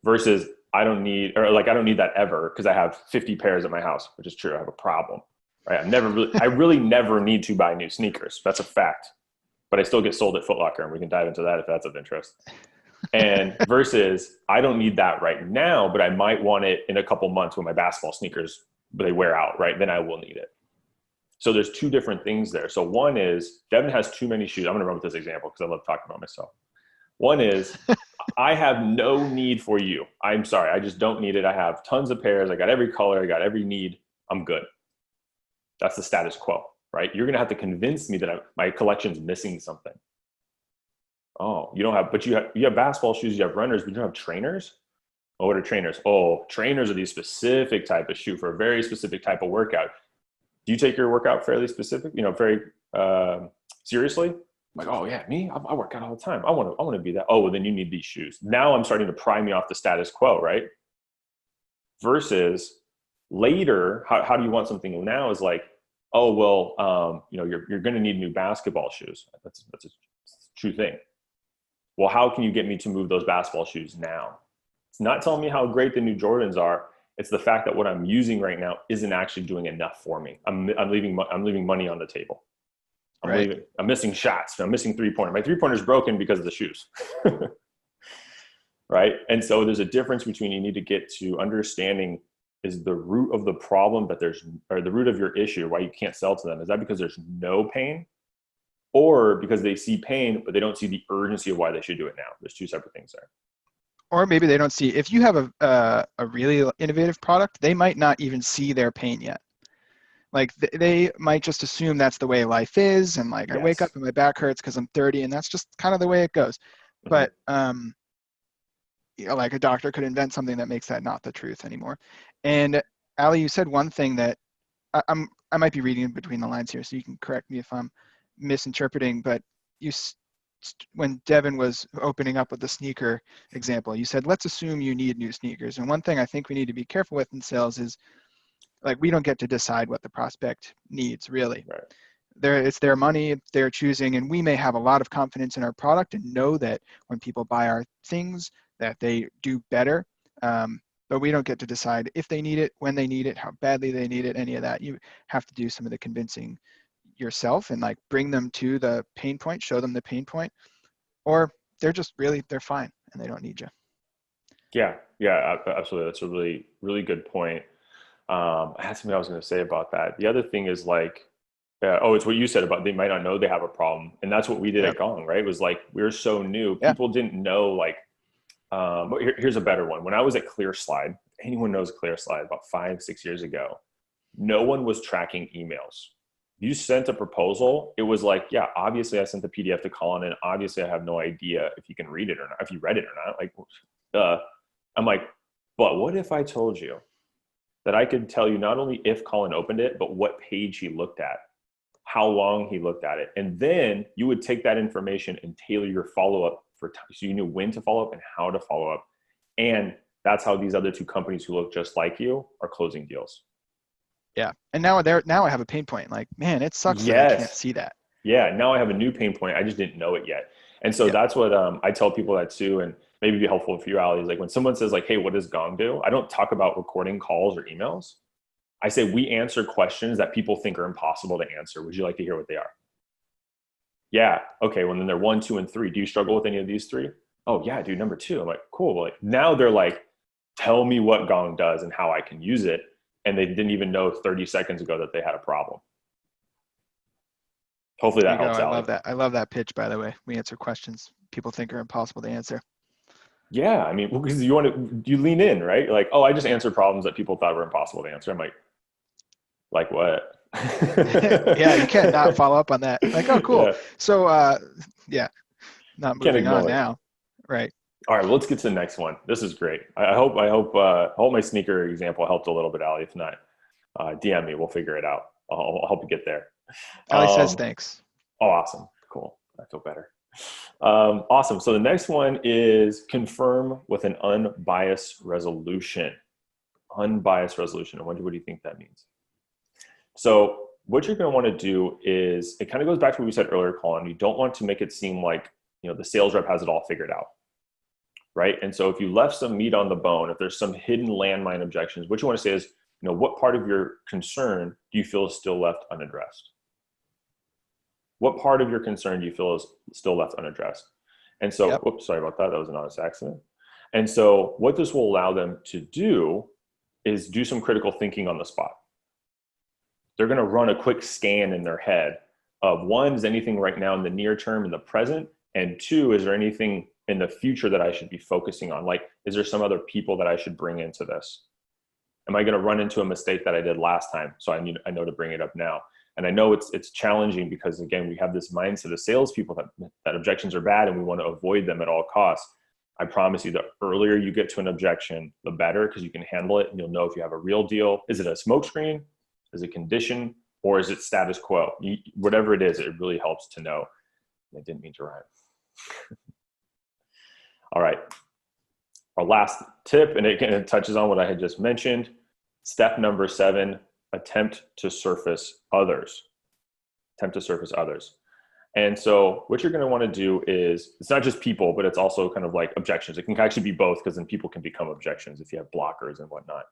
Versus I don't need that ever because I have 50 pairs at my house, which is true. I have a problem, right? I really never need to buy new sneakers. That's a fact. But I still get sold at Foot Locker, and we can dive into that if that's of interest. And versus I don't need that right now, but I might want it in a couple months when my basketball sneakers, they wear out, right? Then I will need it. So there's 2 different things there. So one is Devin has too many shoes. I'm going to run with this example because I love talking about myself. One is I have no need for you. I'm sorry. I just don't need it. I have tons of pairs. I got every color. I got every need. I'm good. That's the status quo, right? You're going to have to convince me that my collection's missing something. Oh, you don't have, but you have basketball shoes. You have runners, but you don't have trainers. Oh, what are trainers? Oh, trainers are these specific type of shoe for a very specific type of workout. Do you take your workout fairly specific, very seriously? I'm like, oh yeah, me, I work out all the time. I want to be that. Oh, well, then you need these shoes. Now I'm starting to pry me off the status quo, right? Versus later, how do you want something now is like, oh, well, you're going to need new basketball shoes. That's a true thing. Well, how can you get me to move those basketball shoes now? It's not telling me how great the new Jordans are. It's the fact that what I'm using right now isn't actually doing enough for me. I'm leaving money on the table. I'm missing shots. I'm missing 3-pointer. My 3-pointer is broken because of the shoes. Right? And so there's a difference between you need to get to understanding is the root of the problem or the root of your issue, why you can't sell to them. Is that because there's no pain? Or because they see pain, but they don't see the urgency of why they should do it now? There's 2 separate things there. Or maybe they don't see, if you have a really innovative product, they might not even see their pain yet. Like they might just assume that's the way life is. And like, yes. I wake up and my back hurts because I'm 30 and that's just kind of the way it goes. Mm-hmm. But, like a doctor could invent something that makes that not the truth anymore. And Ali, you said one thing that I might be reading between the lines here, so you can correct me if I'm misinterpreting, but when Devin was opening up with the sneaker example, you said, let's assume you need new sneakers. And one thing I think we need to be careful with in sales is like, we don't get to decide what the prospect needs really. Right. It's their money, they're choosing, and we may have a lot of confidence in our product and know that when people buy our things that they do better. But we don't get to decide if they need it, when they need it, how badly they need it, any of that. You have to do some of the convincing yourself and like bring them to the pain point, show them the pain point, or they're fine and they don't need you. Yeah, absolutely. That's a really, really good point. I had something I was going to say about that. The other thing is like, it's what you said about they might not know they have a problem. And that's what we did at Gong, right? It was like, we're so new. People didn't know like, here's a better one. When I was at ClearSlide, anyone knows ClearSlide, about 5-6 years ago, no one was tracking emails. You sent a proposal. It was like, yeah, obviously I sent the PDF to Colin and obviously I have no idea if you can read it or not, if you read it or not. Like, I'm like, but what if I told you that I could tell you not only if Colin opened it, but what page he looked at, how long he looked at it. And then you would take that information and tailor your follow-up so you knew when to follow up and how to follow up. And that's how these other 2 companies who look just like you are closing deals. Yeah. And now I have a pain point. Like, man, it sucks that I can't Yes. see that. Yeah. Now I have a new pain point. I just didn't know it yet. And so Yeah. that's what I tell people that too. And maybe be helpful for you, Ali, is like when someone says like, hey, what does Gong do? I don't talk about recording calls or emails. I say we answer questions that people think are impossible to answer. Would you like to hear what they are? Yeah. Okay. Well, then they're 1, 2, and 3. Do you struggle with any of these 3? Oh yeah, dude. Number 2. I'm like, cool. Well, like now they're like, tell me what Gong does and how I can use it. And they didn't even know 30 seconds ago that they had a problem. Hopefully There that you go. helps, I Ali. love that. I love that pitch, by the way. We answer questions people think are impossible to answer. Yeah. I mean, because you lean in, right? You're like, oh, I just answered problems that people thought were impossible to answer. I'm like what? Yeah, you can't not follow up on that. Like, oh, cool. Yeah. So, yeah, not Can't moving on ignore it. now. Right. All right, well, let's get to the next one. This is great. I hope my sneaker example helped a little bit, Ali. If not, DM me. We'll figure it out. I'll help you get there. Ali says Um, thanks. oh, awesome. Cool. I feel better. Awesome. So the next one is confirm with an unbiased resolution. Unbiased resolution. I wonder, what do you think that means? So what you're going to want to do is, it kind of goes back to what we said earlier, Colin. You don't want to make it seem like, the sales rep has it all figured out. Right. And so if you left some meat on the bone, if there's some hidden landmine objections, what you want to say is, what part of your concern do you feel is still left unaddressed? What part of your concern do you feel is still left unaddressed? And so, Yep. Oops, sorry about that. That was an honest accident. And so what this will allow them to do is do some critical thinking on the spot. They're going to run a quick scan in their head of, 1, is anything right now in the near term, in the present? And 2, is there anything in the future that I should be focusing on? Like, is there some other people that I should bring into this? Am I going to run into a mistake that I did last time? So I know to bring it up now. And I know it's challenging because, again, we have this mindset of salespeople that objections are bad and we want to avoid them at all costs. I promise you, the earlier you get to an objection, the better, because you can handle it and you'll know if you have a real deal. Is it a smokescreen? Is it condition? Or is it status quo? Whatever it is, it really helps to know. I didn't mean to rhyme. All right. Our last tip, and it touches on what I had just mentioned. Step number 7, attempt to surface others. Attempt to surface others. And so what you're going to want to do is, it's not just people, but it's also kind of like objections. It can actually be both, because then people can become objections if you have blockers and whatnot.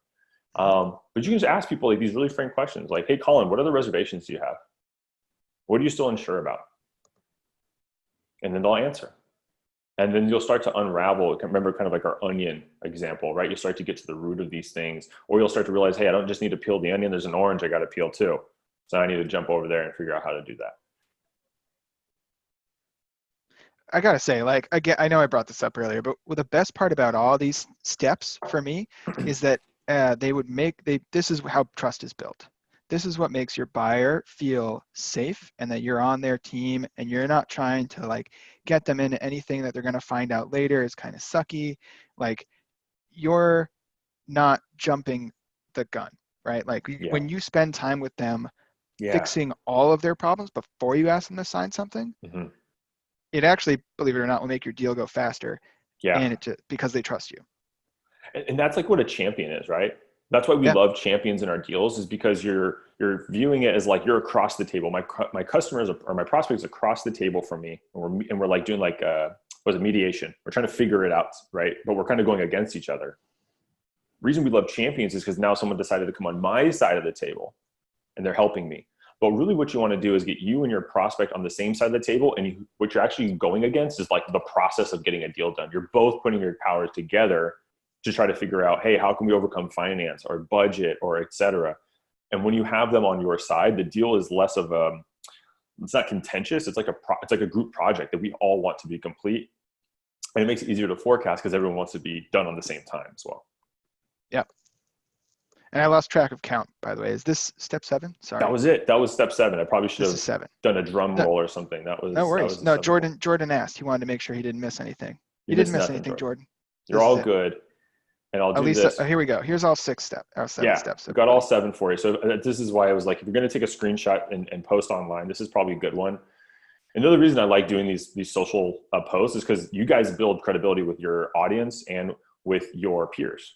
But you can just ask people like these really frank questions, like, hey, Colin, what other reservations do you have? What are you still unsure about? And then they'll answer. And then you'll start to unravel. Remember kind of like our onion example, right? You start to get to the root of these things, or you'll start to realize, hey, I don't just need to peel the onion. There's an orange I got to peel too. So I need to jump over there and figure out how to do that. I gotta say, like, again, I know I brought this up earlier, but the best part about all these steps for me is that this is how trust is built. This is what makes your buyer feel safe and that you're on their team and you're not trying to like get them into anything that they're going to find out later is kind of sucky. Like, you're not jumping the gun, right? Like, Yeah. when you spend time with them Yeah. fixing all of their problems before you ask them to sign something, Mm-hmm. it actually, believe it or not, will make your deal go faster. Yeah. And because they trust you. And that's like what a champion is, right? That's why we love champions in our deals, is because you're viewing it as like you're across the table. My customers or my prospects across the table from me, and we're like doing like mediation. We're trying to figure it out, right? But we're kind of going against each other. Reason we love champions is because now someone decided to come on my side of the table, and they're helping me. But really, what you want to do is get you and your prospect on the same side of the table, and what you're actually going against is like the process of getting a deal done. You're both putting your powers together to try to figure out, hey, how can we overcome finance or budget or et cetera? And when you have them on your side, the deal is less of it's not contentious. It's like a group project that we all want to be complete. And it makes it easier to forecast because everyone wants to be done on the same time as well. Yeah. And I lost track of count, by the way. Is this step 7? Sorry. That was it. That was step 7. I probably should This have is 7. done a drum roll or something. No worries. No, Jordan. Jordan asked. He wanted to make sure he didn't miss anything. You didn't miss nothing, anything, Jordan. You're all good. And I'll do this. Here we go. Here's all 7 steps. We've got all 7 for you. So this is why I was like, if you're going to take a screenshot and post online, this is probably a good one. Another reason I like doing these social posts is because you guys build credibility with your audience and with your peers.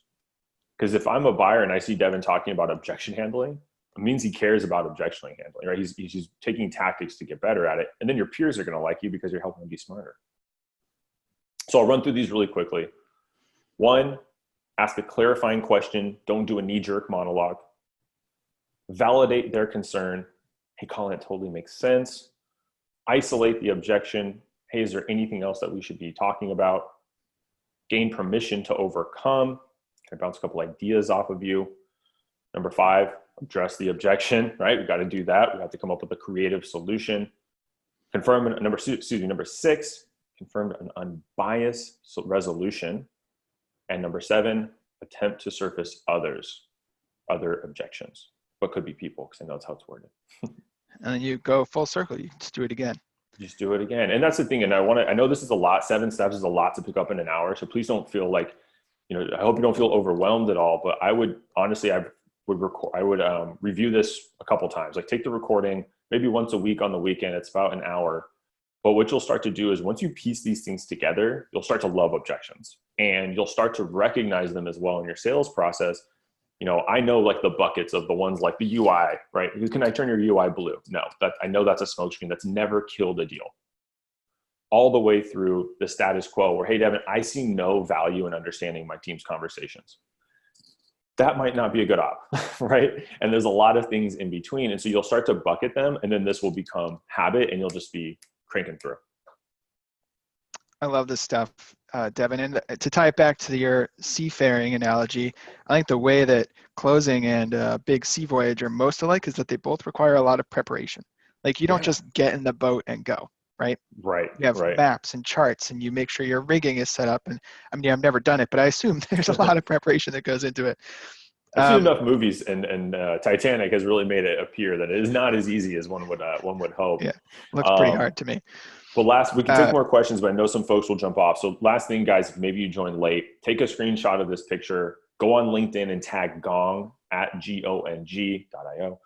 Because if I'm a buyer and I see Devin talking about objection handling, It means he cares about objection handling, right? He's taking tactics to get better at it. And then your peers are going to like you because you're helping them be smarter. So I'll run through these really quickly. 1, ask a clarifying question. Don't do a knee-jerk monologue. Validate their concern. Hey, Colin, it totally makes sense. Isolate the objection. Hey, is there anything else that we should be talking about? Gain permission to overcome. Can I bounce a couple ideas off of you? Number 5, address the objection, right? We got to do that. We have to come up with a creative solution. Number 6, confirm an unbiased resolution. And number 7, attempt to surface other objections. What could be people, because I know that's how it's worded. And then you go full circle. You just do it again. Just do it again. And that's the thing. And I know this is a lot. 7 steps is a lot to pick up in an hour. So please don't feel like, I hope you don't feel overwhelmed at all. But I would honestly, I would review this a couple times. Like take the recording, maybe once a week on the weekend. It's about an hour. But what you'll start to do is once you piece these things together, you'll start to love objections, and you'll start to recognize them as well in your sales process. I know like the buckets of the ones like the UI, right? Can I turn your UI blue? No, I know that's a smokescreen that's never killed a deal. All the way through the status quo where, hey, Devin, I see no value in understanding my team's conversations. That might not be a good op, right? And there's a lot of things in between. And so you'll start to bucket them, and then this will become habit, and you'll just be cranking through. I love this stuff, Devin. And to tie it back to your seafaring analogy, I think the way that closing and big sea voyage are most alike is that they both require a lot of preparation. Like you don't just get in the boat and go, right? Right. You have maps and charts, and you make sure your rigging is set up. And I mean, I've never done it, but I assume there's a lot of preparation that goes into it. I've seen enough movies, and Titanic has really made it appear that it is not as easy as one would hope. Yeah, looks pretty hard to me. Well, we can take more questions, but I know some folks will jump off. So last thing, guys, if maybe you joined late, take a screenshot of this picture, go on LinkedIn and tag Gong at gong.io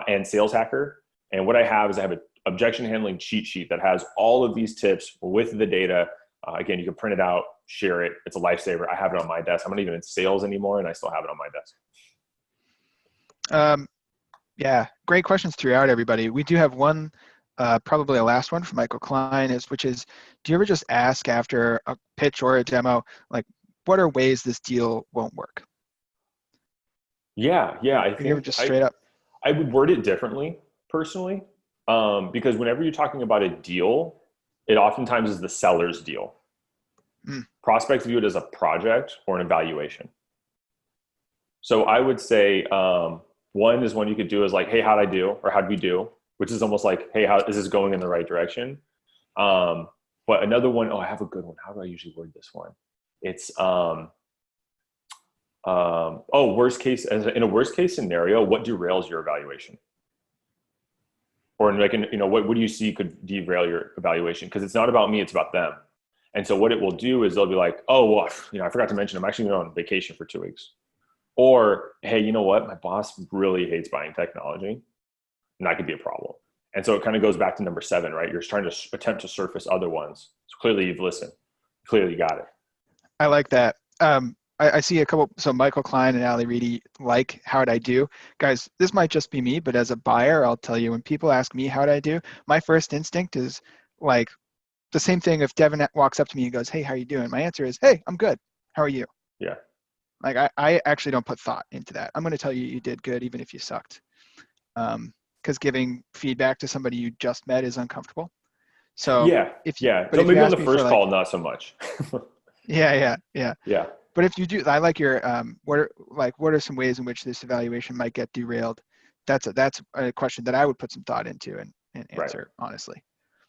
and Sales Hacker. And what I have is an objection handling cheat sheet that has all of these tips with the data. Again, you can print it out, share it. It's a lifesaver. I have it on my desk. I'm not even in sales anymore, and I still have it on my desk. Yeah, great questions throughout, everybody. We do have one, probably a last one from Michael Klein, do you ever just ask after a pitch or a demo, like, what are ways this deal won't work? Yeah. I think just straight up. I would word it differently, personally, because whenever you're talking about a deal, it oftentimes is the seller's deal. Prospects view it as a project or an evaluation. So I would say one you could do is like, hey, how'd I do? Or how'd we do? Which is almost like, hey, how is this going in the right direction? But another one, I have a good one. How do I usually word this one? It's, worst case, in a worst case scenario, what derails your evaluation? Or like, what do you see could derail your evaluation? Because it's not about me, it's about them. And so what it will do is they'll be like, I forgot to mention, I'm actually going on vacation for 2 weeks. Or, hey, you know what? My boss really hates buying technology, and that could be a problem. And so it kind of goes back to number 7, right? You're trying to attempt to surface other ones. So clearly you've listened. Clearly you got it. I like that. I see a couple, so Michael Klein and Ali Reedy like, how'd I do? Guys, this might just be me, but as a buyer, I'll tell you, when people ask me how'd I do, my first instinct is like the same thing if Devin walks up to me and goes, hey, how are you doing? My answer is, hey, I'm good. How are you? Yeah. Like I actually don't put thought into that. I'm going to tell you you did good even if you sucked. Because giving feedback to somebody you just met is uncomfortable. So so maybe on the first call, not so much. Yeah. But if you do, I like your what are some ways in which this evaluation might get derailed? That's a question that I would put some thought into and answer honestly.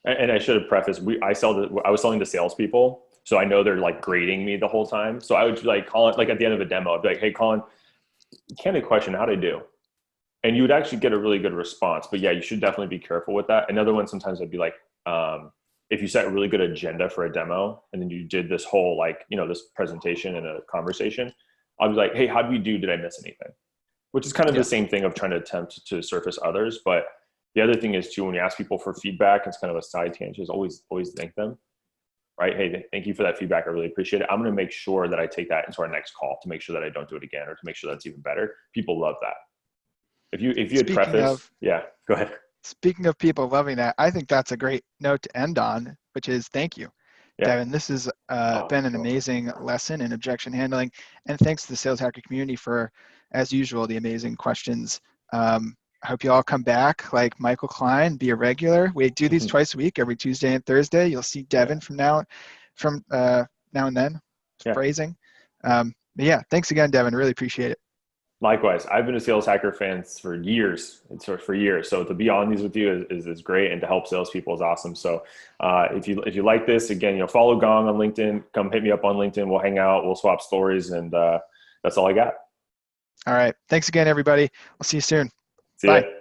And I should have prefaced, I was selling to salespeople, so I know they're like grading me the whole time. So I would be like, Colin, like at the end of a demo, I'd be like, hey, Colin, candid question, how'd I do? And you would actually get a really good response. But yeah, you should definitely be careful with that. Another one, sometimes I'd be like, if you set a really good agenda for a demo and then you did this whole this presentation and a conversation, I'll be like, hey, how'd we do? Did I miss anything? Which is kind of the same thing of trying to attempt to surface others. But the other thing is too, when you ask people for feedback, it's kind of a side tangent, is always thank them, right? Hey, thank you for that feedback. I really appreciate it. I'm going to make sure that I take that into our next call to make sure that I don't do it again, or to make sure that's even better. People love that. If you had Speaking preface, of yeah, go ahead. speaking of people loving that, I think that's a great note to end on, which is thank you, Yeah. Devin. This has Oh, been an you're welcome. amazing lesson in objection handling, and thanks to the Sales Hacker community for, as usual, the amazing questions. I hope you all come back like Michael Klein, be a regular. We do these twice a week, every Tuesday and Thursday. You'll see Yeah. Devin from now and then, Yeah. phrasing. But yeah, thanks again, Devin. Really appreciate it. Likewise, I've been a Sales Hacker fan for years. For years. So to be on these with you is great, and to help salespeople is awesome. So if you like this, again, follow Gong on LinkedIn. Come hit me up on LinkedIn. We'll hang out. We'll swap stories, and that's all I got. All right. Thanks again, everybody. I'll see you soon. See Bye. ya.